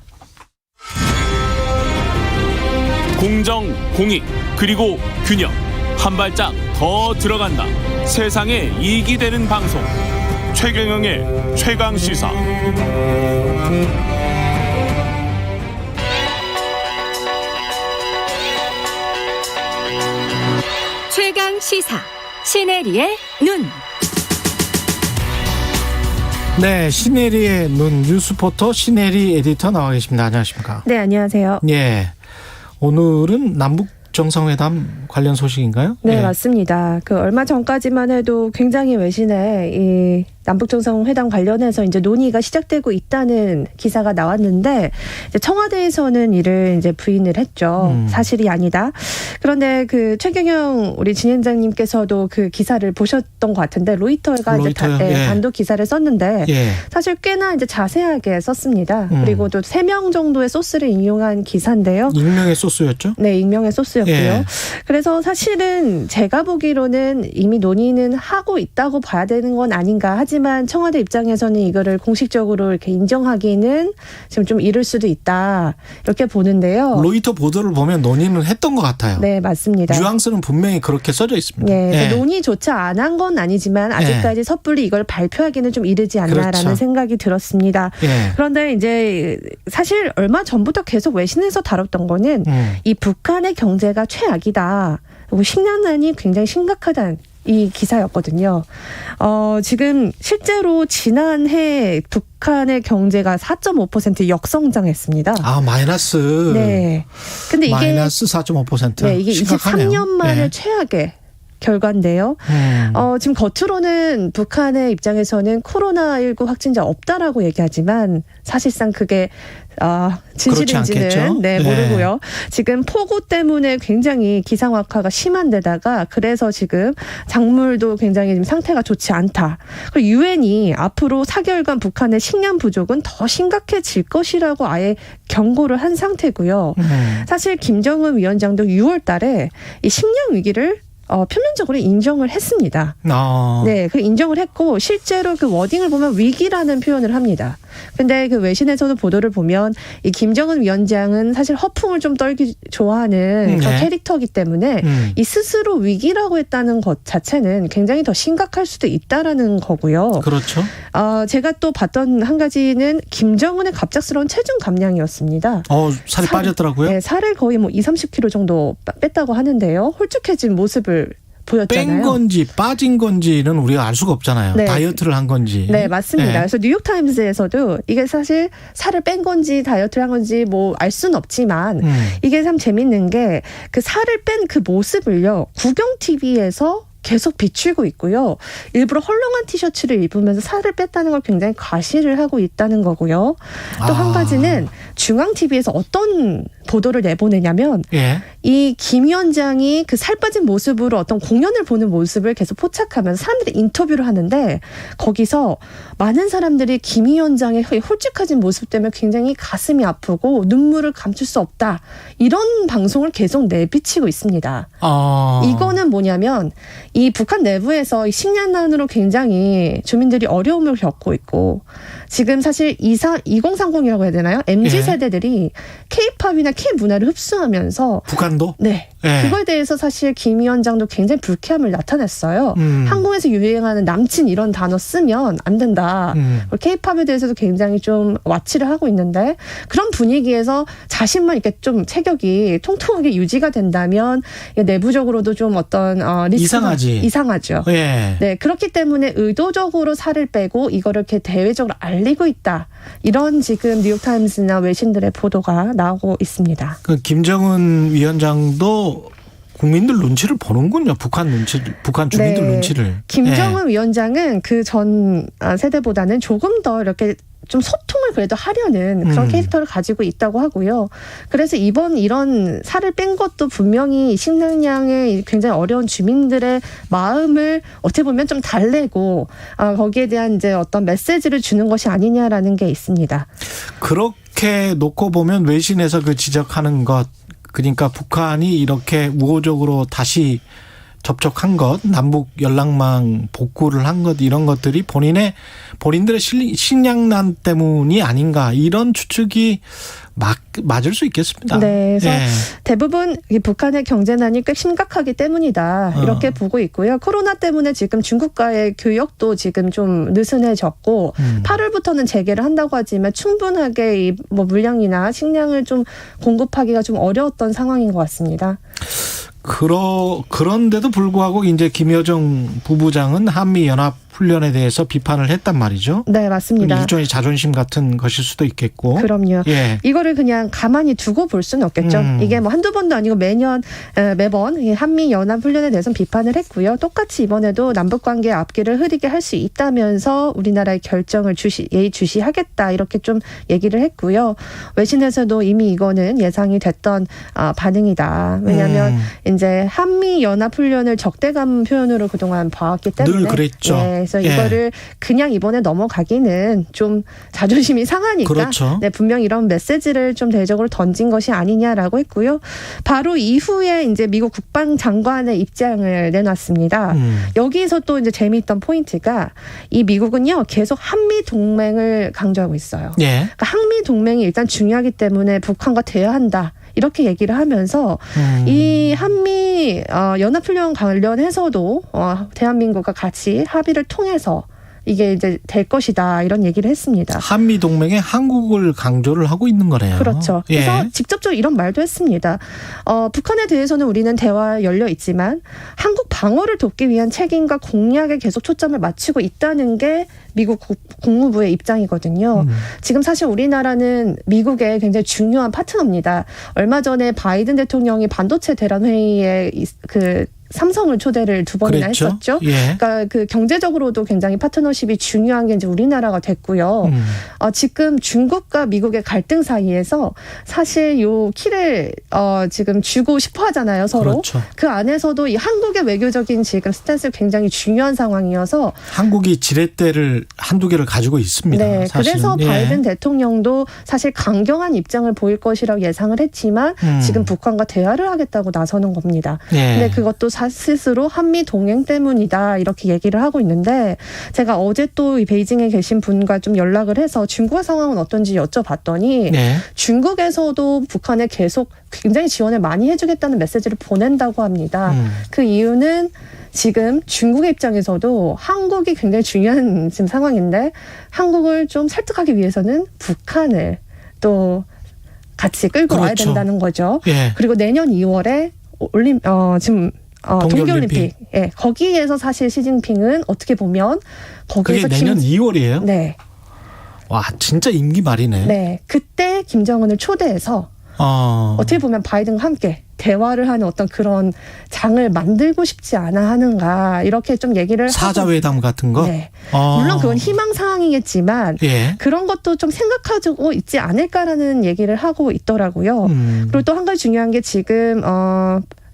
공정, 공익, 그리고 균형. 한 발짝 더 들어간다. 세상에 이익이 되는 방송. 최경영의 최강시사. 최강시사. 시네리의 눈. 네, 시네리의 눈 뉴스포터 시네리 에디터 나와 계십니다. 안녕하십니까? 네, 안녕하세요. 예. 오늘은 남북 정상회담 관련 소식인가요? 네, 맞습니다. 얼마 전까지만 해도 굉장히 외신에 이 남북 정상회담 관련해서 이제 논의가 시작되고 있다는 기사가 나왔는데 이제 청와대에서는 이를 이제 부인을 했죠. 사실이 아니다. 그런데 최경영 우리 진행자님께서도 그 기사를 보셨던 것 같은데 로이터가 이제 단독 기사를 썼는데 사실 꽤나 이제 자세하게 썼습니다. 그리고 또 3명 정도의 소스를 인용한 기사인데요. 익명의 소스였죠? 네, 익명의 소스였고요. 그래서 사실은 제가 보기로는 이미 논의는 하고 있다고 봐야 되는 건 아닌가. 하지만 청와대 입장에서는 이거를 공식적으로 이렇게 인정하기는 지금 좀 이를 수도 있다. 이렇게 보는데요. 로이터 보도를 보면 논의는 했던 것 같아요. 네, 맞습니다. 뉘앙스는 분명히 그렇게 써져 있습니다. 네, 논의조차 안 한 건 아니지만 아직까지 섣불리 이걸 발표하기는 좀 이르지 않나라는 생각이 들었습니다. 그런데 이제 사실 얼마 전부터 계속 외신에서 다뤘던 거는 이 북한의 경제가 최악이다. 그리고 식량난이 굉장히 심각하다는 이 기사였거든요. 지금 실제로 지난해 북한의 경제가 4.5% 역성장했습니다. 아, 마이너스. 네. 근데 이게 마이너스 4.5%. 네, 이게 심각하네요. 23년 만에 최악의 결과인데요. 지금 겉으로는 북한의 입장에서는 코로나19 확진자 없다라고 얘기하지만 사실상 그게 진실인지는 모르고요. 지금 폭우 때문에 굉장히 기상악화가 심한 데다가 그래서 지금 작물도 굉장히 지금 상태가 좋지 않다. 그리고 유엔이 앞으로 4개월간 북한의 식량 부족은 더 심각해질 것이라고 아예 경고를 한 상태고요. 사실 김정은 위원장도 6월 달에 이 식량 위기를 표면적으로 인정을 했습니다. 네, 그 인정을 했고 실제로 그 워딩을 보면 위기라는 표현을 합니다. 근데 그 외신에서도 보도를 보면 이 김정은 위원장은 사실 허풍을 좀 떨기 좋아하는 그런 캐릭터이기 때문에 이 스스로 위기라고 했다는 것 자체는 굉장히 더 심각할 수도 있다라는 거고요. 그렇죠. 제가 또 봤던 한 가지는 김정은의 갑작스러운 체중 감량이었습니다. 살이 빠졌더라고요. 네, 살을 거의 20-30kg 정도 뺐다고 하는데요. 홀쭉해진 모습을 보였잖아요. 뺀 건지 빠진 건지는 우리가 알 수가 없잖아요. 네. 다이어트를 한 건지. 네, 맞습니다. 네. 그래서 뉴욕타임스에서도 이게 사실 살을 뺀 건지 다이어트를 한 건지 뭐 알 수는 없지만 이게 참 재밌는 게 그 살을 뺀 그 모습을요. 국영 TV에서 계속 비추고 있고요. 일부러 헐렁한 티셔츠를 입으면서 살을 뺐다는 걸 굉장히 과시를 하고 있다는 거고요. 또 한 가지는 중앙TV에서 어떤 보도를 내보내냐면 이 김 위원장이 그 살 빠진 모습으로 어떤 공연을 보는 모습을 계속 포착하면서 사람들이 인터뷰를 하는데 거기서 많은 사람들이 김 위원장의 홀쭉해진 모습 때문에 굉장히 가슴이 아프고 눈물을 감출 수 없다. 이런 방송을 계속 내비치고 있습니다. 이거는 뭐냐면 이 북한 내부에서 식량난으로 굉장히 주민들이 어려움을 겪고 있고 지금 사실 2030이라고 해야 되나요? MZ세대들이 K-팝이나 K-문화를 흡수하면서 북한도? 네. 그거에 대해서 사실 김 위원장도 굉장히 불쾌함을 나타냈어요. 한국에서 유행하는 남친 이런 단어 쓰면 안 된다. K-팝에 대해서도 굉장히 좀 와치를 하고 있는데 그런 분위기에서 자신만 이렇게 좀 체격이 통통하게 유지가 된다면 내부적으로도 좀 어떤 리스크가 이상하죠. 네, 그렇기 때문에 의도적으로 살을 빼고 이거를 이렇게 대외적으로 알리고 있다. 이런 지금 뉴욕타임스나 외신들의 보도가 나오고 있습니다. 그 김정은 위원장도 국민들 눈치를 보는군요. 북한 주민들 눈치를. 김정은 위원장은 그 전 세대보다는 조금 더 이렇게 좀 소통을 그래도 하려는 그런 캐릭터를 가지고 있다고 하고요. 그래서 이번 이런 살을 뺀 것도 분명히 식량량에 굉장히 어려운 주민들의 마음을 어떻게 보면 좀 달래고 거기에 대한 이제 어떤 메시지를 주는 것이 아니냐라는 게 있습니다. 그렇게 놓고 보면 외신에서 그 지적하는 것, 그러니까 북한이 이렇게 우호적으로 다시 접촉한 것, 남북 연락망 복구를 한 것, 이런 것들이 본인들의 식량난 때문이 아닌가, 이런 추측이 맞을 수 있겠습니다. 네, 그래서 대부분 북한의 경제난이 꽤 심각하기 때문이다 이렇게 보고 있고요. 코로나 때문에 지금 중국과의 교역도 지금 좀 느슨해졌고 8월부터는 재개를 한다고 하지만 충분하게 이 뭐 물량이나 식량을 좀 공급하기가 좀 어려웠던 상황인 것 같습니다. 그런데도 불구하고 이제 김여정 부부장은 한미 연합 훈련에 대해서 비판을 했단 말이죠. 네, 맞습니다. 일종의 자존심 같은 것일 수도 있겠고. 그럼요. 이거를 그냥 가만히 두고 볼 수는 없겠죠. 이게 뭐 한두 번도 아니고 매번 한미 연합 훈련에 대해서는 비판을 했고요. 똑같이 이번에도 남북관계의 앞길을 흐리게 할 수 있다면서 우리나라의 결정을 예의주시하겠다 이렇게 좀 얘기를 했고요. 외신에서도 이미 이거는 예상이 됐던 반응이다. 왜냐하면 이제 한미 연합 훈련을 적대감 표현으로 그동안 봐왔기 때문에 늘 그랬죠. 그래서 이거를 그냥 이번에 넘어가기는 좀 자존심이 상하니까 그렇죠. 분명 이런 메시지를 좀 대외적으로 던진 것이 아니냐라고 했고요. 바로 이후에 이제 미국 국방장관의 입장을 내놨습니다. 여기서 또 이제 재미있던 포인트가 이 미국은요 계속 한미 동맹을 강조하고 있어요. 그러니까 한미 동맹이 일단 중요하기 때문에 북한과 대화한다. 이렇게 얘기를 하면서 이 한미 연합훈련 관련해서도 대한민국과 같이 합의를 통해서 이게 이제 될 것이다 이런 얘기를 했습니다. 한미 동맹에 한국을 강조를 하고 있는 거네요. 그렇죠. 그래서 직접적으로 이런 말도 했습니다. 북한에 대해서는 우리는 대화에 열려 있지만 한국 방어를 돕기 위한 책임과 공약에 계속 초점을 맞추고 있다는 게 미국 국무부의 입장이거든요. 지금 사실 우리나라는 미국의 굉장히 중요한 파트너입니다. 얼마 전에 바이든 대통령이 반도체 대란 회의에 삼성을 초대를 2번이나 했었죠. 그러니까 그 경제적으로도 굉장히 파트너십이 중요한 게 이제 우리나라가 됐고요. 지금 중국과 미국의 갈등 사이에서 사실 요 키를 지금 주고 싶어 하잖아요, 서로. 그렇죠. 그 안에서도 이 한국의 외교적인 지금 스탠스가 굉장히 중요한 상황이어서 한국이 지렛대를 한두 개를 가지고 있습니다. 네, 사실은. 그래서 바이든 대통령도 사실 강경한 입장을 보일 것이라고 예상을 했지만 지금 북한과 대화를 하겠다고 나서는 겁니다. 근데 그것도 스스로 한미 동행 때문이다 이렇게 얘기를 하고 있는데 제가 어제 또 이 베이징에 계신 분과 좀 연락을 해서 중국의 상황은 어떤지 여쭤봤더니 중국에서도 북한에 계속 굉장히 지원을 많이 해주겠다는 메시지를 보낸다고 합니다. 그 이유는 지금 중국의 입장에서도 한국이 굉장히 중요한 지금 상황인데 한국을 좀 설득하기 위해서는 북한을 또 같이 끌고 와야 된다는 거죠. 그리고 내년 2월에 지금 동계올림픽. 예, 거기에서 사실 시진핑은 어떻게 보면 거기에서 그게 내년 2월이에요? 네. 와, 진짜 임기 말이네. 네, 그때 김정은을 초대해서 어떻게 보면 바이든과 함께 대화를 하는 어떤 그런 장을 만들고 싶지 않아 하는가 이렇게 좀 얘기를 사자회담 같은 거? 네. 물론 그건 희망사항이겠지만 예. 그런 것도 좀 생각하고 있지 않을까라는 얘기를 하고 있더라고요. 그리고 또 한 가지 중요한 게 지금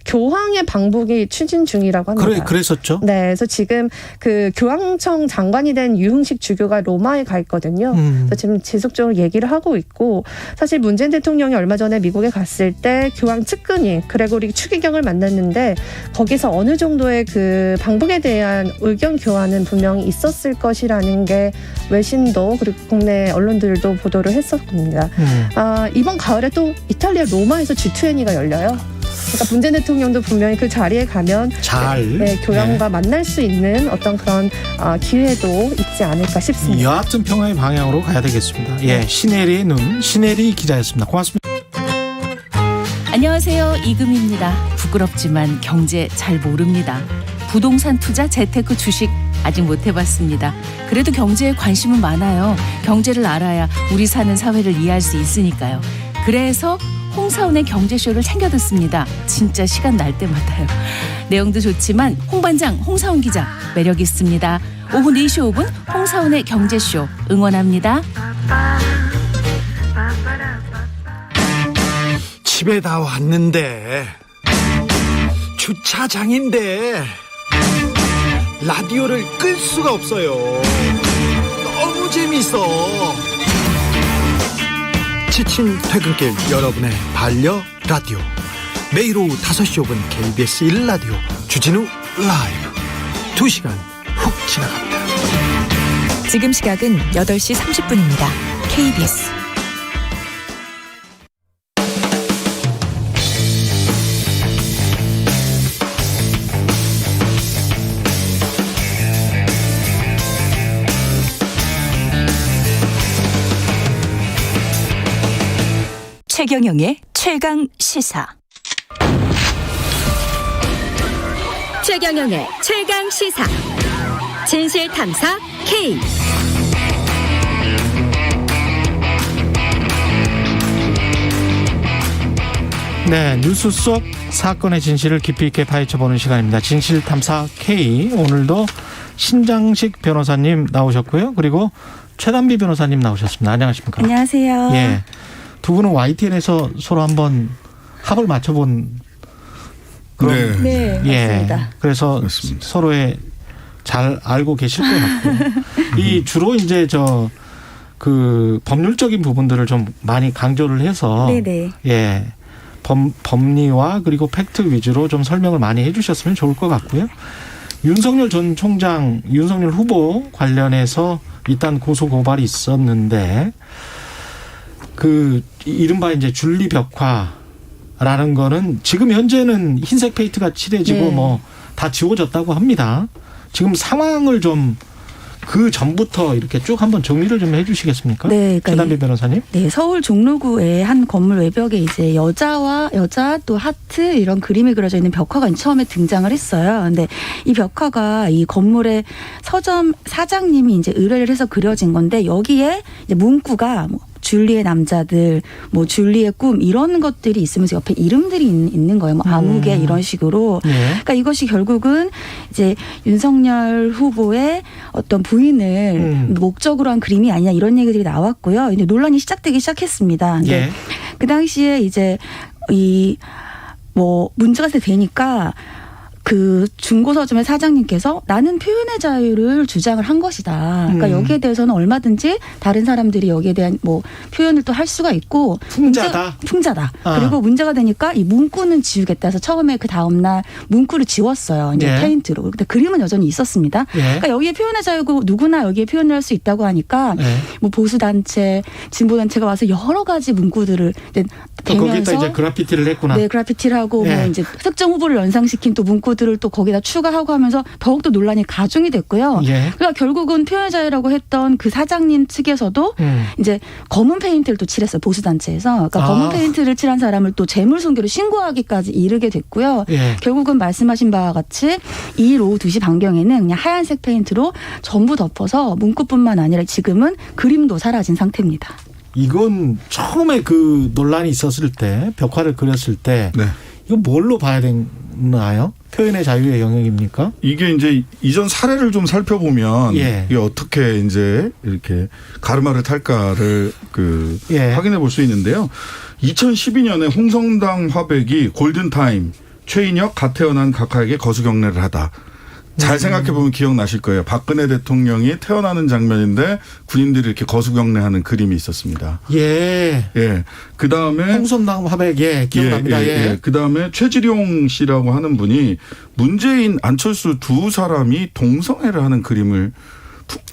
교황의 방북이 추진 중이라고 합니다. 그랬었죠. 네, 그래서 지금 그 교황청 장관이 된 유흥식 주교가 로마에 가 있거든요. 그래서 지금 지속적으로 얘기를 하고 있고 사실 문재인 대통령이 얼마 전에 미국에 갔을 때 교황 측근인 그레고리 추기경을 만났는데 거기서 어느 정도의 그 방북에 대한 의견 교환은 분명히 있었을 것이라는 게 외신도 그리고 국내 언론들도 보도를 했었습니다. 이번 가을에 또 이탈리아 로마에서 G20가 열려요. 그러니까 문재인 대통령도 분명히 그 자리에 가면 교황과 만날 수 있는 어떤 그런 기회도 있지 않을까 싶습니다. 여하튼 평화의 방향으로 가야 되겠습니다. 예, 신혜리의 눈, 신혜리 기자였습니다. 고맙습니다. 안녕하세요. 이금입니다. 부끄럽지만 경제 잘 모릅니다. 부동산 투자, 재테크, 주식 아직 못 해봤습니다. 그래도 경제에 관심은 많아요. 경제를 알아야 우리 사는 사회를 이해할 수 있으니까요. 그래서 홍사운의 경제쇼를 챙겨 듣습니다. 진짜 시간 날 때마다요. 내용도 좋지만 홍반장 홍사운 기자 매력 있습니다. 오후 4시 5분 홍사운의 경제쇼 응원합니다. 집에 다 왔는데 주차장인데 라디오를 끌 수가 없어요. 너무 재밌어. 지친 퇴근길 여러분의 반려 라디오 매일 오후 5시 5분 KBS 1라디오 주진우 라이브 2시간 훅 지나갑니다. 지금 시각은 8시 30분입니다. KBS 최경영의 최강 시사. 최경영의 최강 시사. 진실 탐사 K. 네, 뉴스 속 사건의 진실을 깊이 있게 파헤쳐보는 시간입니다. 진실 탐사 K. 오늘도 신장식 변호사님 나오셨고요. 그리고 최단비 변호사님 나오셨습니다. 안녕하십니까? 안녕하세요. 예. 두 분은 YTN에서 서로 한번 합을 맞춰본 그런 네, 맞습니다. 그래서 맞습니다. 서로의 잘 알고 계실 것 같고 이 주로 이제 그 법률적인 부분들을 좀 많이 강조를 해서 네네. 예. 법리와 그리고 팩트 위주로 좀 설명을 많이 해주셨으면 좋을 것 같고요. 윤석열 전 총장, 윤석열 후보 관련해서 일단 고소 고발이 있었는데 그 이른바 이제 준리벽화라는 거는 지금 현재는 흰색 페인트가 칠해지고 뭐 다 지워졌다고 합니다. 지금 상황을 좀 그 전부터 이렇게 쭉 한번 정리를 좀 해주시겠습니까? 네, 그러니까 최단비 변호사님. 네, 서울 종로구의 한 건물 외벽에 이제 여자 또 하트 이런 그림이 그려져 있는 벽화가 처음에 등장을 했어요. 근데 이 벽화가 이 건물의 서점 사장님이 이제 의뢰를 해서 그려진 건데 여기에 이제 문구가 뭐 줄리의 남자들, 뭐 줄리의 꿈 이런 것들이 있으면서 옆에 이름들이 있는 거예요. 뭐 아무개 이런 식으로. 그러니까 이것이 결국은 이제 윤석열 후보의 어떤 부인을 목적으로 한 그림이 아니냐 이런 얘기들이 나왔고요. 이제 논란이 시작되기 시작했습니다. 근데 그 당시에 이제 뭐 문제가 되니까 그 중고서점의 사장님께서 나는 표현의 자유를 주장을 한 것이다. 그러니까 여기에 대해서는 얼마든지 다른 사람들이 여기에 대한 뭐 표현을 또 할 수가 있고 풍자다. 그리고 문제가 되니까 이 문구는 지우겠다 해서 처음에 그 다음 날 문구를 지웠어요. 이제 페인트로. 근데 그림은 여전히 있었습니다. 그러니까 여기에 표현의 자유고 누구나 여기에 표현을 할 수 있다고 하니까 뭐 보수 단체, 진보 단체가 와서 여러 가지 문구들을 이제 대면서 거기다 이제 그래피티를 했구나. 네, 그래피티를 하고 뭐 이제 특정 후보를 연상시킨 또 문구들 요소들을 또 거기다 추가하고 하면서 더욱더 논란이 가중이 됐고요. 예. 그러니까 결국은 표현의 자유라고 했던 그 사장님 측에서도 이제 검은 페인트를 또 칠했어요. 보수단체에서. 그러니까 검은 페인트를 칠한 사람을 또 재물손괴로 신고하기까지 이르게 됐고요. 예. 결국은 말씀하신 바와 같이 이일 오후 2시 반경에는 그냥 하얀색 페인트로 전부 덮어서 문구뿐만 아니라 지금은 그림도 사라진 상태입니다. 이건 처음에 그 논란이 있었을 때 벽화를 그렸을 때 네. 이건 뭘로 봐야 되나요? 표현의 자유의 영역입니까? 이게 이제 이전 사례를 좀 살펴보면 예. 이게 어떻게 이제 이렇게 가르마를 탈까를 예. 확인해 볼 수 있는데요. 2012년에 홍성당 화백이 골든타임 최인혁 가태어난 각하에게 거수경례를 하다. 잘 생각해보면 기억나실 거예요. 박근혜 대통령이 태어나는 장면인데 군인들이 이렇게 거수경례하는 그림이 있었습니다. 예. 예. 그 다음에. 홍성당 화백, 예. 기억납니다. 예. 그 다음에 최지룡 씨라고 하는 분이 문재인, 안철수 두 사람이 동성애를 하는 그림을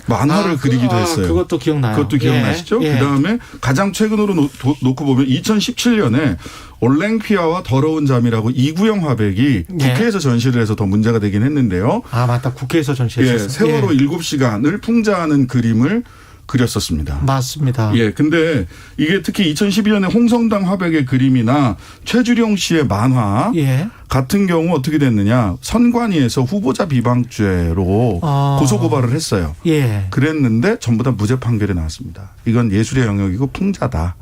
만화를 그리기도 했어요. 그것도 기억나요. 그것도 기억나시죠? 예. 그다음에 가장 최근으로 놓고 보면 2017년에 올랭피아와 더러운 잠이라고 이구영 화백이 국회에서 전시를 해서 더 문제가 되긴 했는데요. 아 맞다. 국회에서 전시했었어요. 예, 세월호 7시간을 풍자하는 그림을 그렸었습니다. 맞습니다. 예, 근데 이게 특히 2012년에 홍성당 화백의 그림이나 최주룡 씨의 만화 예. 같은 경우 어떻게 됐느냐. 선관위에서 후보자 비방죄로 고소고발을 했어요. 예. 그랬는데 전부 다 무죄 판결이 나왔습니다. 이건 예술의 영역이고 풍자다.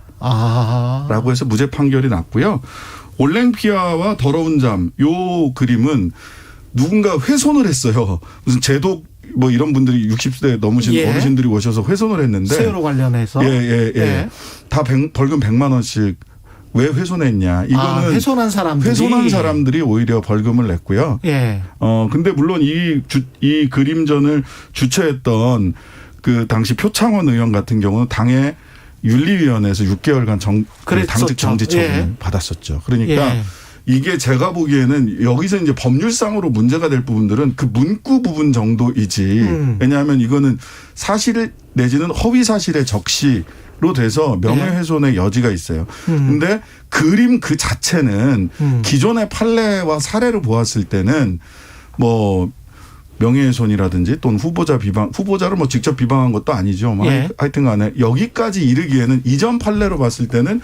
라고 해서 무죄 판결이 났고요. 올랭피아와 더러운 잠, 요 그림은 누군가 훼손을 했어요. 무슨 제독 뭐 이런 분들이 60세 넘으신 예. 어르신들이 오셔서 훼손을 했는데. 세월호 관련해서. 예. 다 벌금 100만 원씩 왜 훼손했냐. 이거는 훼손한 사람들이 오히려 벌금을 냈고요. 예. 근데 물론 이 그림전을 주최했던 그 당시 표창원 의원 같은 경우는 당의 윤리위원회에서 6개월간 당직 정지 처분을 받았었죠. 그러니까 이게 제가 보기에는 여기서 이제 법률상으로 문제가 될 부분들은 그 문구 부분 정도이지. 왜냐하면 이거는 사실 내지는 허위 사실의 적시로 돼서 명예훼손의 여지가 있어요. 근데 그림 그 자체는 기존의 판례와 사례로 보았을 때는 뭐 명예훼손이라든지 또는 후보자를 뭐 직접 비방한 것도 아니죠. 하여튼 간에 여기까지 이르기에는 이전 판례로 봤을 때는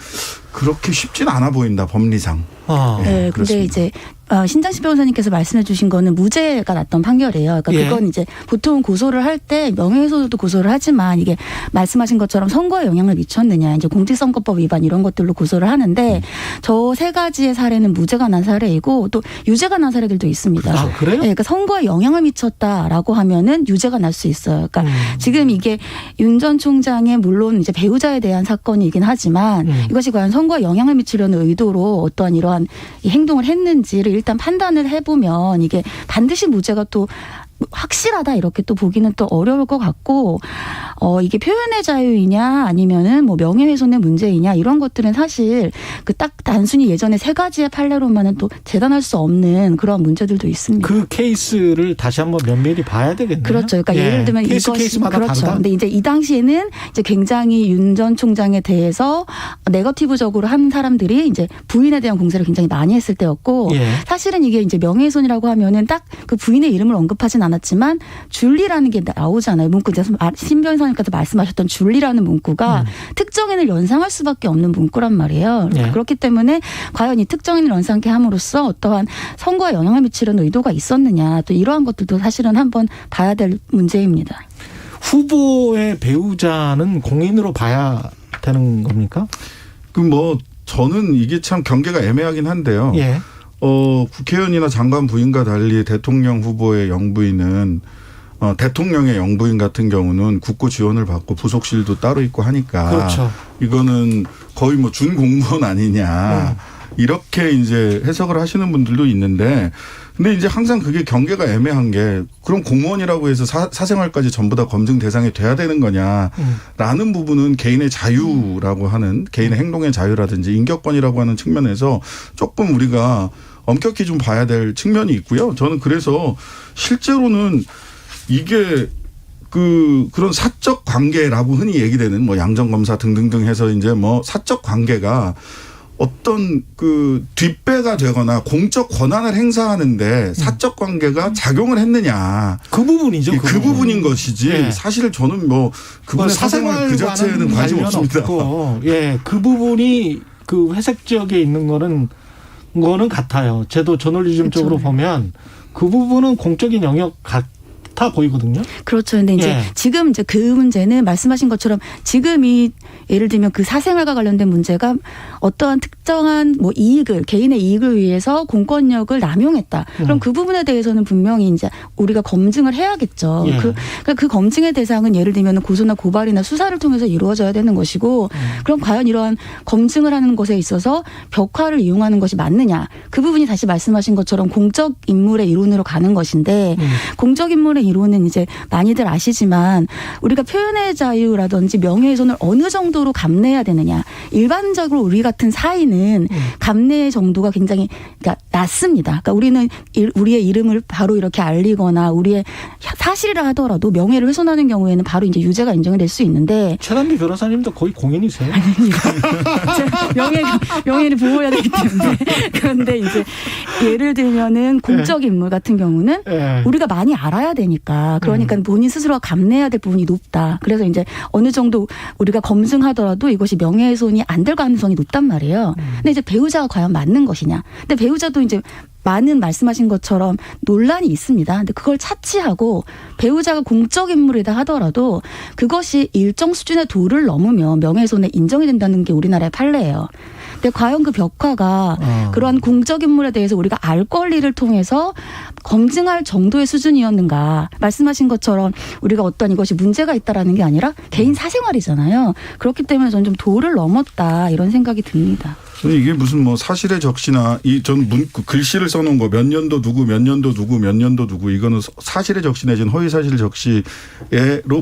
그렇게 쉽진 않아 보인다, 법리상. 네, 근데 이제 신장식 변호사님께서 말씀해 주신 거는 무죄가 났던 판결이에요. 그러니까 그건 이제 보통 고소를 할 때 명예훼손도 고소를 하지만 이게 말씀하신 것처럼 선거에 영향을 미쳤느냐, 이제 공직선거법 위반 이런 것들로 고소를 하는데 저 세 가지의 사례는 무죄가 난 사례이고 또 유죄가 난 사례들도 있습니다. 아, 그래요? 네, 그러니까 선거에 영향을 미쳤다라고 하면은 유죄가 날 수 있어요. 그러니까 지금 이게 윤 전 총장의 물론 이제 배우자에 대한 사건이긴 하지만 이것이 과연 선거에 영향을 미치려는 의도로 어떠한 이러한 이 행동을 했는지를 일단 판단을 해보면 이게 반드시 무죄가 또 확실하다 이렇게 또 보기는 또 어려울 것 같고 이게 표현의 자유이냐 아니면은 뭐 명예훼손의 문제이냐 이런 것들은 사실 그 딱 단순히 예전에 세 가지의 판례로만은 또 재단할 수 없는 그런 문제들도 있습니다. 그 케이스를 다시 한번 면밀히 봐야 되겠네요. 그렇죠. 그러니까 예를 들면 케이스마다 그렇죠. 다르다. 근데 이제 이 당시에는 이제 굉장히 윤 전 총장에 대해서 네거티브적으로 한 사람들이 이제 부인에 대한 공세를 굉장히 많이 했을 때였고 사실은 이게 이제 명예훼손이라고 하면은 딱 그 부인의 이름을 언급하진 않았지만 줄리라는 게 나오잖아요. 문구 이제 신 변호사님께서 말씀하셨던 줄리라는 문구가 특정인을 연상할 수밖에 없는 문구란 말이에요. 그렇기 때문에 과연 이 특정인을 연상케 함으로써 어떠한 선거에 영향을 미치려는 의도가 있었느냐 또 이러한 것들도 사실은 한번 봐야 될 문제입니다. 후보의 배우자는 공인으로 봐야 되는 겁니까? 저는 이게 참 경계가 애매하긴 한데요. 국회의원이나 장관 부인과 달리 대통령 후보의 영부인은 대통령의 영부인 같은 경우는 국고 지원을 받고 부속실도 따로 있고 하니까 그렇죠. 이거는 거의 뭐 준공무원 아니냐 이렇게 이제 해석을 하시는 분들도 있는데 근데 이제 항상 그게 경계가 애매한 게 그럼 공무원이라고 해서 사생활까지 전부 다 검증 대상이 돼야 되는 거냐라는 부분은 개인의 자유라고 하는 개인의 행동의 자유라든지 인격권이라고 하는 측면에서 조금 우리가 엄격히 좀 봐야 될 측면이 있고요. 저는 그래서 실제로는 이게 그런 사적 관계라고 흔히 얘기되는 뭐 양정검사 등등등 해서 이제 뭐 사적 관계가 어떤 그 뒷배가 되거나 공적 권한을 행사하는데 사적 관계가 작용을 했느냐. 그 부분이죠. 그 부분인 것이지. 네. 사실 저는 뭐 그분의 사생활 그 자체에는 관심 없습니다. 없고. 예, 그 부분이 그 회색 지역에 있는 거는 같아요. 저도 저널리즘적으로 보면 그 부분은 공적인 영역 같아 보이거든요. 그렇죠. 근데 이제 지금 이제 그 문제는 말씀하신 것처럼 지금이 예를 들면 그 사생활과 관련된 문제가 어떠한 특정한 뭐 이익을 개인의 이익을 위해서 공권력을 남용했다. 그럼 그 부분에 대해서는 분명히 이제 우리가 검증을 해야겠죠. 그 검증의 대상은 예를 들면 고소나 고발이나 수사를 통해서 이루어져야 되는 것이고 그럼 과연 이러한 검증을 하는 것에 있어서 벽화를 이용하는 것이 맞느냐. 그 부분이 다시 말씀하신 것처럼 공적 인물의 이론으로 가는 것인데 공적 인물의 이론은 이제 많이들 아시지만 우리가 표현의 자유라든지 명예훼손을 어느 정도로 감내해야 되느냐. 일반적으로 우리 같은 사인은 감내의 정도가 굉장히 낮습니다. 그러니까 우리는 우리의 이름을 바로 이렇게 알리거나 우리의 사실이라 하더라도 명예를 훼손하는 경우에는 바로 이제 유죄가 인정이 될 수 있는데 최단비 변호사님도 거의 공인이세요? 명예를 보호해야 되기 때문에 그런데 이제 예를 들면은 공적 인물 같은 경우는 우리가 많이 알아야 되니까 그러니까 본인 스스로가 감내해야 될 부분이 높다. 그래서 이제 어느 정도 우리가 검증하더라도 이것이 명예훼손이 안 될 가능성이 높단 말이에요. 근데 이제 배우자가 과연 맞는 것이냐. 근데 배우자도 이제 많은 말씀하신 것처럼 논란이 있습니다. 근데 그걸 차치하고 배우자가 공적 인물이다 하더라도 그것이 일정 수준의 도를 넘으면 명예훼손에 인정이 된다는 게 우리나라의 판례예요. 근데 과연 그 벽화가 그러한 공적 인물에 대해서 우리가 알 권리를 통해서 검증할 정도의 수준이었는가. 말씀하신 것처럼 우리가 어떤 이것이 문제가 있다라는 게 아니라 개인 사생활이잖아요. 그렇기 때문에 저는 좀 도를 넘었다 이런 생각이 듭니다. 이게 무슨 뭐 사실의 적시나 전 글씨를 써놓은 거 몇 년도 누구 몇 년도 누구 몇 년도 누구 이거는 사실의 적시 내지는 허위 사실 적시로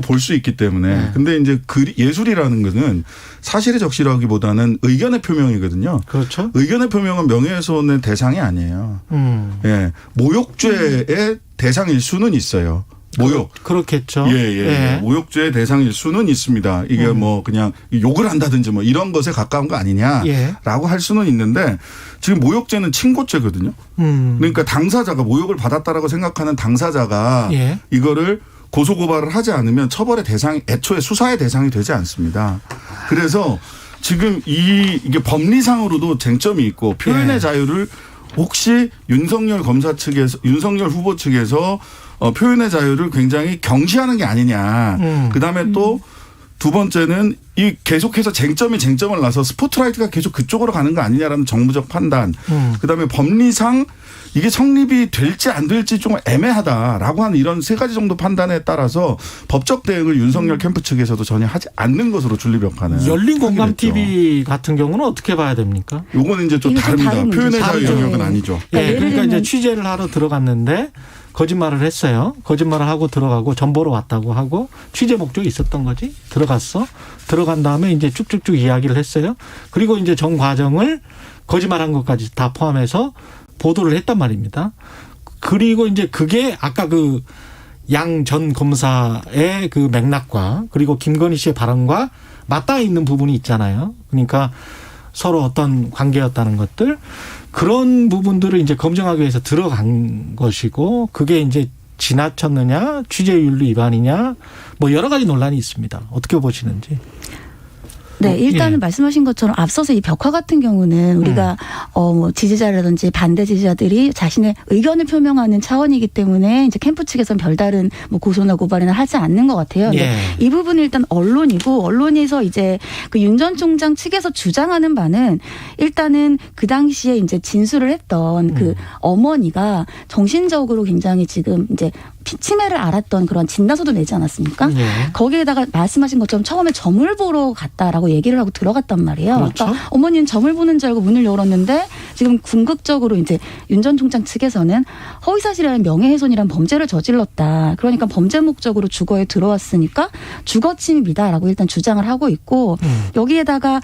볼 수 있기 때문에 근데 이제 예술이라는 것은 사실의 적시라기보다는 의견의 표명이거든요. 그렇죠. 의견의 표명은 명예훼손의 대상이 아니에요. 예, 모욕죄의 대상일 수는 있어요. 모욕. 그렇겠죠. 예. 모욕죄의 대상일 수는 있습니다. 이게 뭐 그냥 욕을 한다든지 뭐 이런 것에 가까운 거 아니냐라고 할 수는 있는데 지금 모욕죄는 친고죄거든요. 그러니까 당사자가 모욕을 받았다라고 생각하는 당사자가 이거를 고소고발을 하지 않으면 처벌의 대상이 애초에 수사의 대상이 되지 않습니다. 그래서 지금 이게 법리상으로도 쟁점이 있고 표현의 자유를 혹시 윤석열 후보 측에서 표현의 자유를 굉장히 경시하는 게 아니냐. 그다음에 또 두 번째는 이 계속해서 쟁점을 나서 스포트라이트가 계속 그쪽으로 가는 거 아니냐라는 정부적 판단. 그다음에 법리상 이게 성립이 될지 안 될지 좀 애매하다라고 하는 이런 세 가지 정도 판단에 따라서 법적 대응을 윤석열 캠프 측에서도 전혀 하지 않는 것으로 줄리벽하는. 열린공감TV 같은 경우는 어떻게 봐야 됩니까? 요거는 이제 좀 다릅니다. 표현의 자유 영역은 아니죠. 그러니까 이제 취재를 하러 들어갔는데 거짓말을 했어요. 거짓말을 하고 들어가고 전보로 왔다고 하고 취재 목적이 있었던 거지. 들어간 다음에 이제 쭉쭉쭉 이야기를 했어요. 그리고 이제 전 과정을 거짓말한 것까지 다 포함해서 보도를 했단 말입니다. 그리고 이제 그게 아까 그 양 전 검사의 그 맥락과 그리고 김건희 씨의 발언과 맞닿아 있는 부분이 있잖아요. 그러니까 서로 어떤 관계였다는 것들 그런 부분들을 이제 검증하기 위해서 들어간 것이고 그게 이제 지나쳤느냐 취재윤리 위반이냐 뭐 여러 가지 논란이 있습니다. 어떻게 보시는지. 네, 일단은 말씀하신 것처럼 앞서서 이 벽화 같은 경우는 우리가 뭐 지지자라든지 반대 지지자들이 자신의 의견을 표명하는 차원이기 때문에 이제 캠프 측에서는 별다른 뭐 고소나 고발이나 하지 않는 것 같아요. 이 부분은 일단 언론이고 언론에서 이제 그 윤 전 총장 측에서 주장하는 바는 일단은 그 당시에 이제 진술을 했던 그 어머니가 정신적으로 굉장히 지금 이제 치매를 앓았던 그런 진단서도 내지 않았습니까? 거기에다가 말씀하신 것처럼 처음에 점을 보러 갔다라고 얘기를 하고 들어갔단 말이에요. 그렇죠. 그러니까 어머니는 점을 보는 줄 알고 문을 열었는데 지금 궁극적으로 이제 윤 전 총장 측에서는 허위사실이라는 명예훼손이란 범죄를 저질렀다. 그러니까 범죄 목적으로 주거에 들어왔으니까 주거침입이다라고 일단 주장을 하고 있고 여기에다가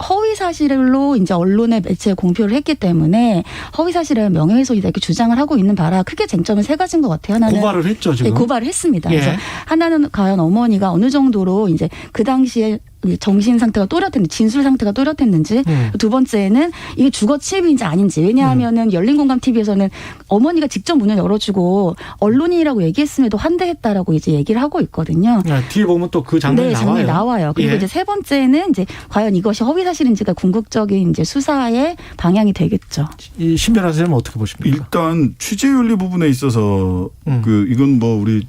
허위사실로 이제 언론의 매체에 공표를 했기 때문에 허위사실이라는 명예훼손이다 이렇게 주장을 하고 있는 바라 크게 쟁점은 세 가지인 것 같아요. 하나는 고발을 했죠 지금. 네, 고발을 했습니다. 그래서 하나는 과연 어머니가 어느 정도로 이제 그 당시에 정신 상태가 또렷했는지 진술 상태가 또렷했는지 두 번째는 이게 주거 침입인지 아닌지 왜냐하면은 열린공감 TV에서는 어머니가 직접 문을 열어주고 언론인이라고 얘기했음에도 환대했다라고 이제 얘기를 하고 있거든요. 뒤에 보면 또 그 장면이 나와요. 장면이 나와요. 그리고 이제 세 번째는 이제 과연 이것이 허위 사실인지가 궁극적인 이제 수사의 방향이 되겠죠. 이 신 변호사님은 어떻게 보십니까? 일단 취재윤리 부분에 있어서 이건 뭐 우리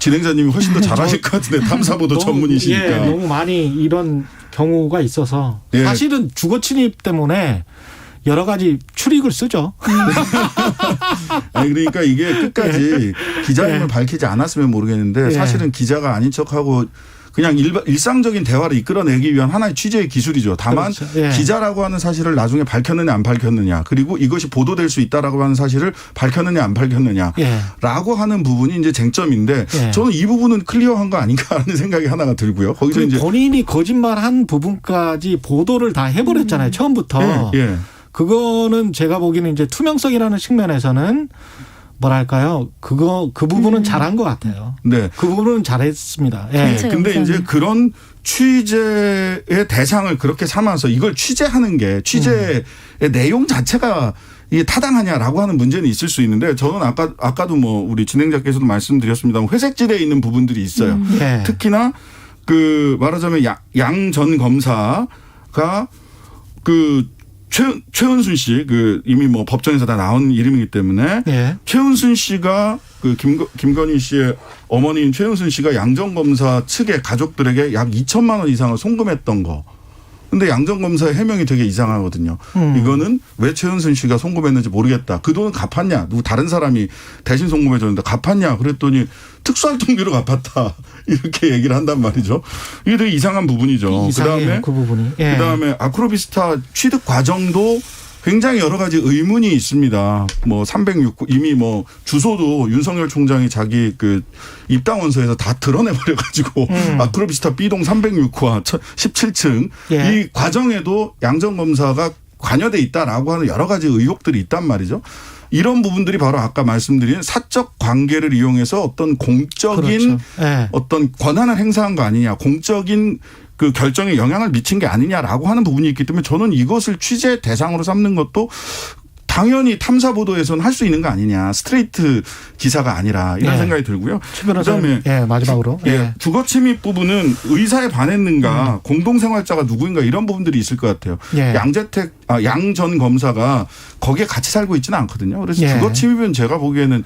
진행자님이 훨씬 더 잘하실 것 같은데 탐사보도 전문이시니까. 너무 많이 이런 경우가 있어서 사실은 주거 침입 때문에 여러 가지 출입을 쓰죠. 아니 그러니까 이게 끝까지 기자임을 밝히지 않았으면 모르겠는데 사실은 기자가 아닌 척하고 그냥 일상적인 대화를 이끌어내기 위한 하나의 취재의 기술이죠. 다만 그렇죠. 기자라고 하는 사실을 나중에 밝혔느냐 안 밝혔느냐 그리고 이것이 보도될 수 있다라고 하는 사실을 밝혔느냐 안 밝혔느냐라고 하는 부분이 이제 쟁점인데 저는 이 부분은 클리어한 거 아닌가 하는 생각이 하나가 들고요. 거기서 이제 본인이 거짓말한 부분까지 보도를 다 해버렸잖아요. 처음부터. 그거는 제가 보기에는 이제 투명성이라는 측면에서는 뭐랄까요? 그 부분은 잘한 것 같아요. 네. 그 부분은 잘했습니다. 근데 이제 그런 취재의 대상을 그렇게 삼아서 이걸 취재하는 게 취재의 내용 자체가 이게 타당하냐라고 하는 문제는 있을 수 있는데 저는 아까도 뭐 우리 진행자께서도 말씀드렸습니다만 회색지대에 있는 부분들이 있어요. 특히나 말하자면 양 전 검사가 최은순 씨, 이미 뭐 법정에서 다 나온 이름이기 때문에 최은순 씨가 김건희 씨의 어머니인 최은순 씨가 양 전 검사 측의 가족들에게 약 2천만 원 이상을 송금했던 거. 근데 양 전 검사의 해명이 되게 이상하거든요. 이거는 왜 최은순 씨가 송금했는지 모르겠다. 그 돈은 갚았냐? 누구 다른 사람이 대신 송금해 줬는데 갚았냐? 그랬더니 특수활동비로 갚았다. 이렇게 얘기를 한단 말이죠. 이게 되게 이상한 부분이죠. 이상해요, 그 부분이. 그다음에 아크로비스타 취득 과정도 굉장히 여러 가지 의문이 있습니다. 뭐 306호 이미 뭐 주소도 윤석열 총장이 자기 입당 원서에서 다 드러내버려 가지고 아크로비스타 B동 306호와 17층 이 과정에도 양 전 검사가 관여돼 있다라고 하는 여러 가지 의혹들이 있단 말이죠. 이런 부분들이 바로 아까 말씀드린 사적 관계를 이용해서 어떤 공적인 어떤 권한을 행사한 거 아니냐, 공적인 그 결정에 영향을 미친 게 아니냐라고 하는 부분이 있기 때문에 저는 이것을 취재 대상으로 삼는 것도 당연히 탐사 보도에서는 할 수 있는 거 아니냐. 스트레이트 기사가 아니라 이런 생각이 들고요. 그다음에 마지막으로 주거 침입 부분은 의사에 반했는가 공동생활자가 누구인가 이런 부분들이 있을 것 같아요. 양 전 검사가 거기에 같이 살고 있지는 않거든요. 그래서 주거 침입은 제가 보기에는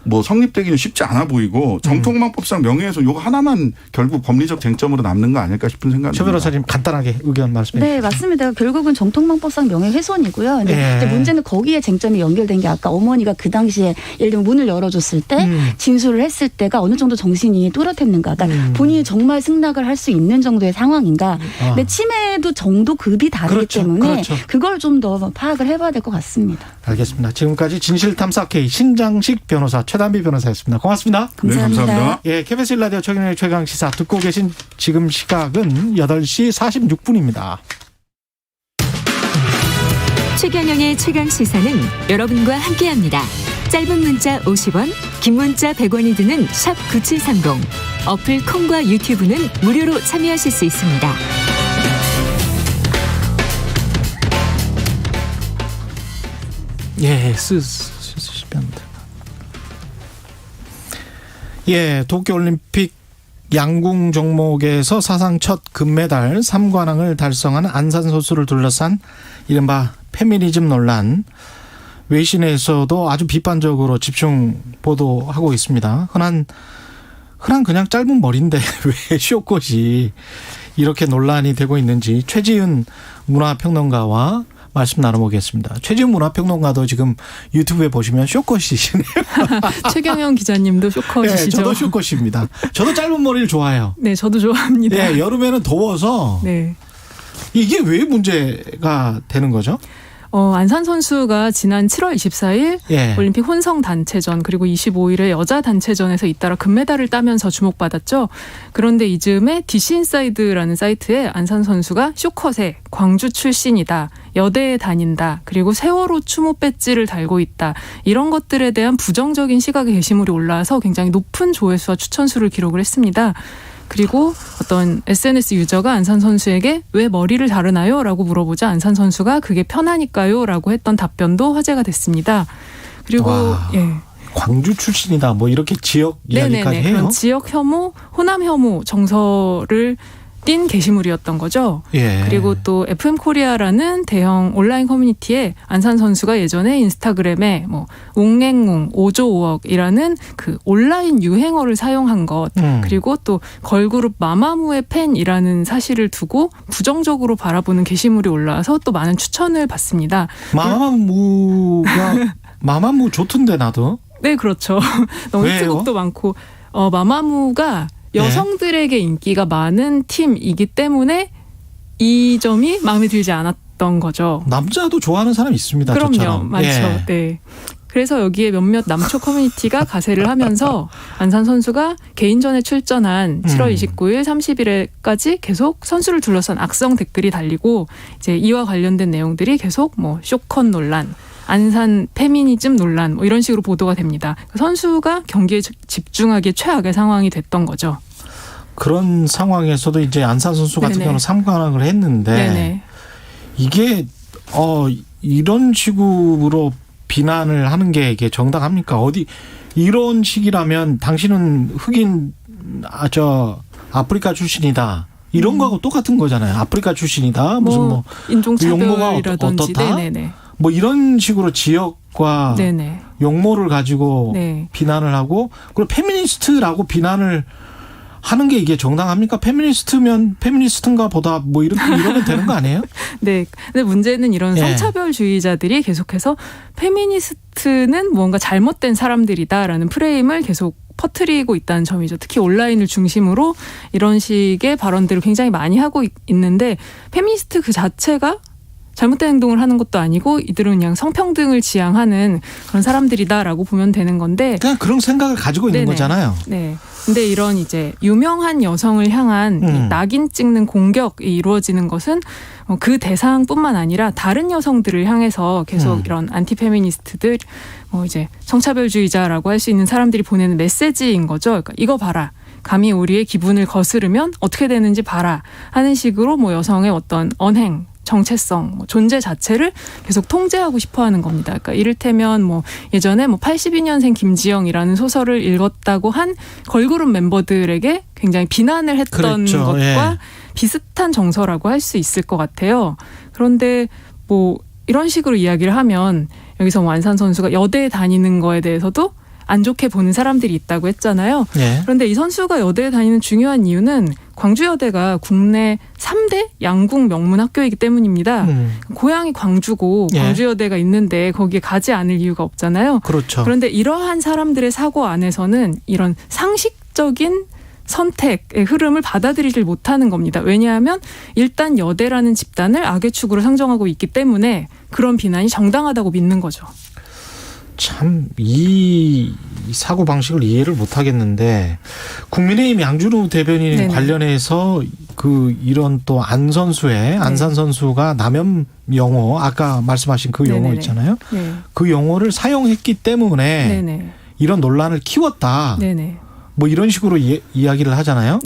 뭐 성립되기는 쉽지 않아 보이고 정통망법상 명예훼손 요거 하나만 결국 법리적 쟁점으로 남는 거 아닐까 싶은 생각이 듭니다. 최 변호사님 간단하게 의견 말씀해 주세요. 네, 맞습니다. 결국은 정통망법상 명예훼손이고요. 근데 문제는 거기에 쟁점이 연결된 게 아까 어머니가 그 당시에 예를 들면 문을 열어줬을 때 진술을 했을 때가 어느 정도 정신이 또렷했는가. 그러니까 본인이 정말 승낙을 할 수 있는 정도의 상황인가. 근데 치매도 정도 급이 다르기 때문에 그걸 좀 더 파악을 해봐야 될 것 같습니다. 알겠습니다. 지금까지 진실탐사 K 신장식 변호사 최단비 변호사였습니다. 고맙습니다. 감사합니다. 네, 감사합니다. KBS 1라디오 최경영의 최강시사 듣고 계신 지금 시각은 8시 46분입니다. 최경영의 최강시사는 여러분과 함께합니다. 짧은 문자 50원, 긴 문자 100원이 드는 샵 9730. 어플 콩과 유튜브는 무료로 참여하실 수 있습니다. 쓰시면 됩니다. 도쿄올림픽 양궁 종목에서 사상 첫 금메달 3관왕을 달성한 안산 선수를 둘러싼 이른바 페미니즘 논란. 외신에서도 아주 비판적으로 집중 보도하고 있습니다. 흔한 그냥 짧은 머리인데 왜 쇼컷이 이렇게 논란이 되고 있는지 최지은 문화평론가와 말씀 나눠보겠습니다. 최지은 문화평론가도 지금 유튜브에 보시면 쇼컷이시네요. 최경영 기자님도 쇼컷이시죠? 네, 저도 쇼컷입니다. 저도 짧은 머리를 좋아해요. 네, 저도 좋아합니다. 네, 여름에는 더워서 이게 왜 문제가 되는 거죠? 안산 선수가 지난 7월 24일 올림픽 혼성 단체전 그리고 25일에 여자 단체전에서 잇따라 금메달을 따면서 주목받았죠. 그런데 이즈음에 DC인사이드라는 사이트에 안산 선수가 쇼컷에 광주 출신이다. 여대에 다닌다. 그리고 세월호 추모 배지를 달고 있다. 이런 것들에 대한 부정적인 시각의 게시물이 올라와서 굉장히 높은 조회수와 추천수를 기록을 했습니다. 그리고 어떤 SNS 유저가 안산 선수에게 왜 머리를 자르나요? 라고 물어보자 안산 선수가 그게 편하니까요? 라고 했던 답변도 화제가 됐습니다. 그리고 광주 출신이다 뭐 이렇게 지역 이야기까지 해요? 그런 지역 혐오, 호남 혐오 정서를 띈 게시물이었던 거죠. 그리고 또 FM 코리아라는 대형 온라인 커뮤니티에 안산 선수가 예전에 인스타그램에 뭐 웅앵웅 5조 5억이라는 그 온라인 유행어를 사용한 것 그리고 또 걸그룹 마마무의 팬이라는 사실을 두고 부정적으로 바라보는 게시물이 올라와서 또 많은 추천을 받습니다. 마마무 좋던데 나도. 네, 그렇죠. 너무 히트곡도 많고 마마무가 여성들에게 인기가 많은 팀이기 때문에 이 점이 마음에 들지 않았던 거죠. 남자도 좋아하는 사람이 있습니다. 그럼요. 저처럼. 많죠. 네. 그래서 여기에 몇몇 남초 커뮤니티가 가세를 하면서 안산 선수가 개인전에 출전한 7월 29일, 30일에까지 계속 선수를 둘러싼 악성 댓글이 달리고 이제 이와 관련된 내용들이 계속 뭐 쇼컨 논란, 안산 페미니즘 논란 뭐 이런 식으로 보도가 됩니다. 선수가 경기에 집중하기에 최악의 상황이 됐던 거죠. 그런 상황에서도 이제 안산 선수 같은 경우는 3관왕을 했는데 이게 이런 식으로 비난을 하는 게 이게 정당합니까? 어디 이런 식이라면 당신은 흑인 아프리카 출신이다. 이런 거하고 똑같은 거잖아요. 아프리카 출신이다. 무슨 뭐 인종차별이라든지 어떻다? 뭐 이런 식으로 지역과 용모를 가지고 비난을 하고 그리고 페미니스트라고 비난을 하는 게 이게 정당합니까? 페미니스트면 페미니스트인가 보다 뭐 이러면 되는 거 아니에요? 네. 근데 문제는 이런 성차별주의자들이 계속해서 페미니스트는 뭔가 잘못된 사람들이다라는 프레임을 계속 퍼뜨리고 있다는 점이죠. 특히 온라인을 중심으로 이런 식의 발언들을 굉장히 많이 하고 있는데 페미니스트 그 자체가 잘못된 행동을 하는 것도 아니고 이들은 그냥 성평등을 지향하는 그런 사람들이다라고 보면 되는 건데 그냥 그런 생각을 가지고 있는 거잖아요. 네. 근데 이런 이제 유명한 여성을 향한 낙인 찍는 공격이 이루어지는 것은 그 대상뿐만 아니라 다른 여성들을 향해서 계속 이런 안티페미니스트들 뭐 이제 성차별주의자라고 할 수 있는 사람들이 보내는 메시지인 거죠. 그러니까 이거 봐라. 감히 우리의 기분을 거스르면 어떻게 되는지 봐라 하는 식으로 뭐 여성의 어떤 언행 정체성, 뭐 존재 자체를 계속 통제하고 싶어하는 겁니다. 그러니까 이를테면 뭐 예전에 뭐 82년생 김지영이라는 소설을 읽었다고 한 걸그룹 멤버들에게 굉장히 비난을 했던 것과 비슷한 정서라고 할 수 있을 것 같아요. 그런데 뭐 이런 식으로 이야기를 하면 여기서 뭐 안산 선수가 여대에 다니는 거에 대해서도 안 좋게 보는 사람들이 있다고 했잖아요. 그런데 이 선수가 여대에 다니는 중요한 이유는 광주여대가 국내 3대 양궁 명문 학교이기 때문입니다. 고향이 광주고 광주여대가 있는데 거기에 가지 않을 이유가 없잖아요. 그렇죠. 그런데 이러한 사람들의 사고 안에서는 이런 상식적인 선택의 흐름을 받아들이질 못하는 겁니다. 왜냐하면 일단 여대라는 집단을 악의 축으로 상정하고 있기 때문에 그런 비난이 정당하다고 믿는 거죠. 참 이 사고 방식을 이해를 못 하겠는데 국민의힘 양준우 대변인 관련해서 그 이런 또 안산 선수가 남염 용어 아까 말씀하신 그 용어 있잖아요. 그 용어를 사용했기 때문에 이런 논란을 키웠다. 뭐 이런 식으로 이야기를 하잖아요.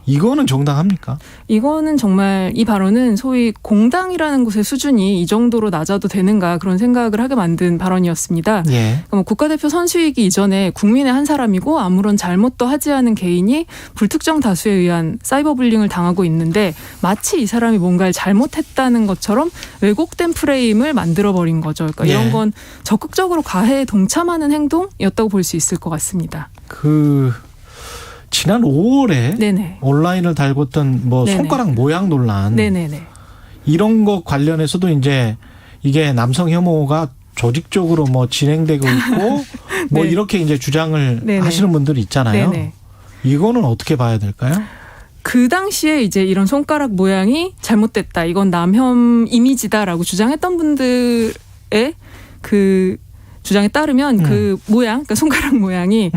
이거는 정당합니까? 이거는 정말 이 발언은 소위 공당이라는 곳의 수준이 이 정도로 낮아도 되는가 그런 생각을 하게 만든 발언이었습니다. 그러니까 국가대표 선수이기 이전에 국민의 한 사람이고 아무런 잘못도 하지 않은 개인이 불특정 다수에 의한 사이버 불링을 당하고 있는데 마치 이 사람이 뭔가를 잘못했다는 것처럼 왜곡된 프레임을 만들어버린 거죠. 그러니까 이런 건 적극적으로 가해에 동참하는 행동이었다고 볼 수 있을 것 같습니다. 지난 5월에 온라인을 달궜던 뭐 손가락 모양 논란 이런 것 관련해서도 이제 이게 남성 혐오가 조직적으로 뭐 진행되고 있고 뭐 이렇게 이제 주장을 하시는 분들이 있잖아요. 이거는 어떻게 봐야 될까요? 그 당시에 이제 이런 손가락 모양이 잘못됐다. 이건 남혐 이미지다라고 주장했던 분들의 그 주장에 따르면 그 모양, 그러니까 손가락 모양이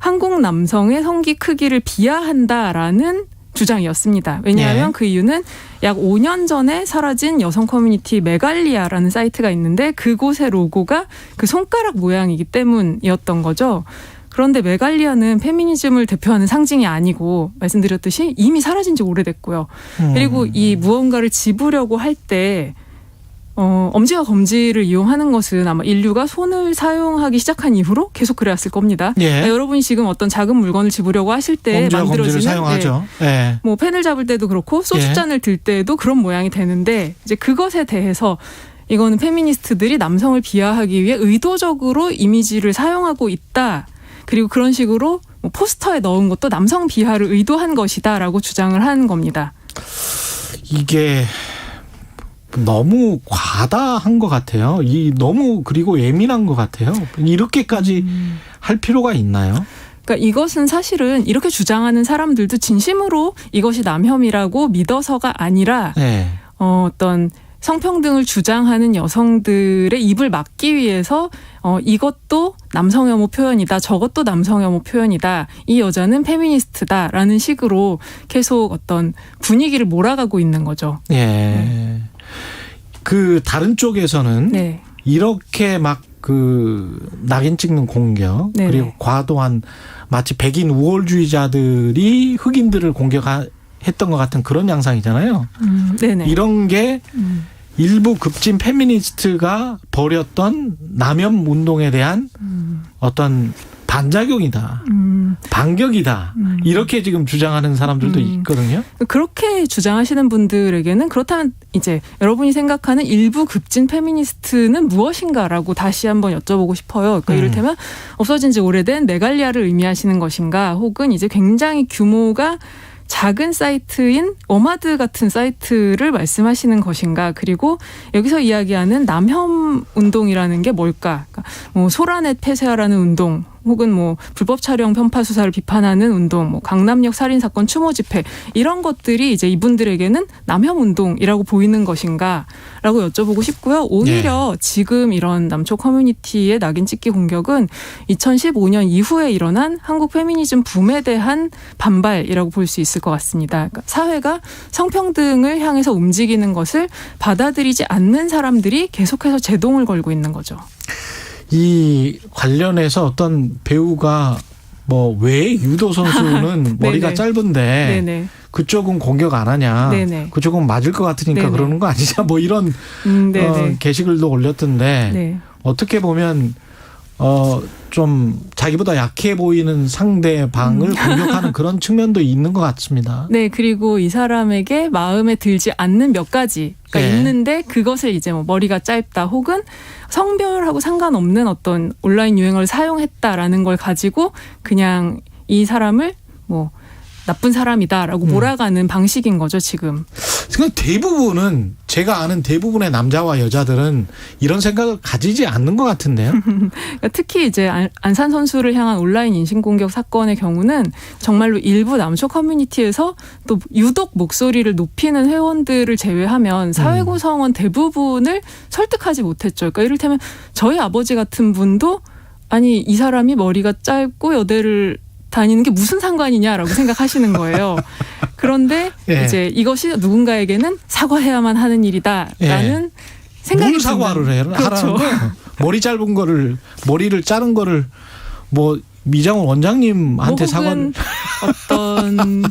한국 남성의 성기 크기를 비하한다라는 주장이었습니다. 왜냐하면 그 이유는 약 5년 전에 사라진 여성 커뮤니티 메갈리아라는 사이트가 있는데 그곳의 로고가 그 손가락 모양이기 때문이었던 거죠. 그런데 메갈리아는 페미니즘을 대표하는 상징이 아니고 말씀드렸듯이 이미 사라진 지 오래됐고요. 그리고 이 무언가를 집으려고 할 때 엄지와 검지를 이용하는 것은 아마 인류가 손을 사용하기 시작한 이후로 계속 그래왔을 겁니다. 예. 그러니까 여러분이 지금 어떤 작은 물건을 집으려고 하실 때 만들어지는 사용하죠. 예. 뭐 펜을 잡을 때도 그렇고 소주잔을 들 때도 그런 모양이 되는데 이제 그것에 대해서 이거는 페미니스트들이 남성을 비하하기 위해 의도적으로 이미지를 사용하고 있다. 그리고 그런 식으로 뭐 포스터에 넣은 것도 남성 비하를 의도한 것이다라고 주장을 하는 겁니다. 이게 너무 과다한 것 같아요. 너무 그리고 예민한 것 같아요. 이렇게까지 할 필요가 있나요? 그러니까 이것은 사실은 이렇게 주장하는 사람들도 진심으로 이것이 남혐이라고 믿어서가 아니라 어떤 성평등을 주장하는 여성들의 입을 막기 위해서 이것도 남성혐오 표현이다. 저것도 남성혐오 표현이다. 이 여자는 페미니스트다라는 식으로 계속 어떤 분위기를 몰아가고 있는 거죠. 예. 그 다른 쪽에서는 이렇게 막 그 낙인 찍는 공격 그리고 과도한 마치 백인 우월주의자들이 흑인들을 공격했던 것 같은 그런 양상이잖아요. 이런 게 일부 급진 페미니스트가 벌였던 남혐 운동에 대한 어떤 반작용이다. 반격이다. 이렇게 지금 주장하는 사람들도 있거든요. 그렇게 주장하시는 분들에게는 그렇다면 이제 여러분이 생각하는 일부 급진 페미니스트는 무엇인가라고 다시 한번 여쭤보고 싶어요. 그러니까 이를테면 없어진 지 오래된 메갈리아를 의미하시는 것인가 혹은 이제 굉장히 규모가 작은 사이트인 어마드 같은 사이트를 말씀하시는 것인가. 그리고 여기서 이야기하는 남혐 운동이라는 게 뭘까. 그러니까 뭐 소라넷 폐쇄하라는 운동 혹은 뭐 불법 촬영 편파 수사를 비판하는 운동, 뭐 강남역 살인 사건 추모 집회 이런 것들이 이제 이분들에게는 남혐 운동이라고 보이는 것인가라고 여쭤보고 싶고요. 오히려 지금 이런 남초 커뮤니티의 낙인 찍기 공격은 2015년 이후에 일어난 한국 페미니즘 붐에 대한 반발이라고 볼 수 있을 것 같습니다. 그러니까 사회가 성평등을 향해서 움직이는 것을 받아들이지 않는 사람들이 계속해서 제동을 걸고 있는 거죠. 이 관련해서 어떤 배우가 뭐 왜 유도 선수는 머리가 짧은데 그쪽은 공격 안 하냐, 그쪽은 맞을 것 같으니까 그러는 거 아니냐, 뭐 이런 게시글도 올렸던데 어떻게 보면 좀 자기보다 약해 보이는 상대방을 공격하는 그런 측면도 있는 것 같습니다. 네, 그리고 이 사람에게 마음에 들지 않는 몇 가지가 있는데 그것을 이제 뭐 머리가 짧다 혹은 성별하고 상관없는 어떤 온라인 유행어를 사용했다라는 걸 가지고 그냥 이 사람을 뭐 나쁜 사람이다라고 몰아가는 방식인 거죠, 지금. 그러니까 대부분은 제가 아는 대부분의 남자와 여자들은 이런 생각을 가지지 않는 것 같은데요. 그러니까 특히 이제 안산 선수를 향한 온라인 인신공격 사건의 경우는 정말로 일부 남초 커뮤니티에서 또 유독 목소리를 높이는 회원들을 제외하면 사회 구성원 대부분을 설득하지 못했죠. 그러니까 이를테면 저희 아버지 같은 분도 아니 이 사람이 머리가 짧고 여대를 다니는 게 무슨 상관이냐라고 생각하시는 거예요. 그런데 이제 이것이 누군가에게는 사과해야만 하는 일이다라는 생각이 뭘 사과를 하라는 거예요? 머리 짧은 거를 머리를 자른 거를 뭐 미장원 원장님한테 사과를 어떤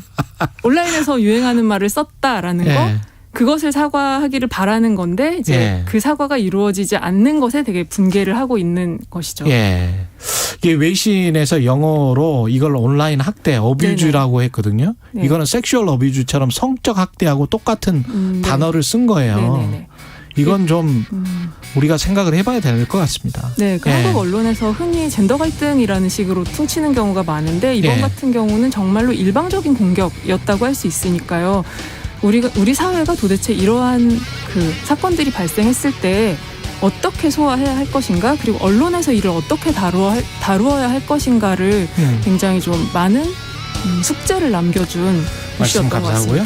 온라인에서 유행하는 말을 썼다라는 거 그것을 사과하기를 바라는 건데 이제 그 사과가 이루어지지 않는 것에 되게 분개를 하고 있는 것이죠. 이게 외신에서 영어로 이걸 온라인 학대, 어뷰즈라고 했거든요. 이거는 섹슈얼 어뷰즈처럼 성적 학대하고 똑같은 단어를 쓴 거예요. 이건 좀 우리가 생각을 해봐야 될 것 같습니다. 네, 그 한국 언론에서 흔히 젠더 갈등이라는 식으로 퉁치는 경우가 많은데 이번 같은 경우는 정말로 일방적인 공격이었다고 할 수 있으니까요. 우리 사회가 도대체 이러한 그 사건들이 발생했을 때 어떻게 소화해야 할 것인가 그리고 언론에서 이를 어떻게 다루어야 할 것인가를 굉장히 좀 많은 숙제를 남겨준 이슈였던 것 같습니다.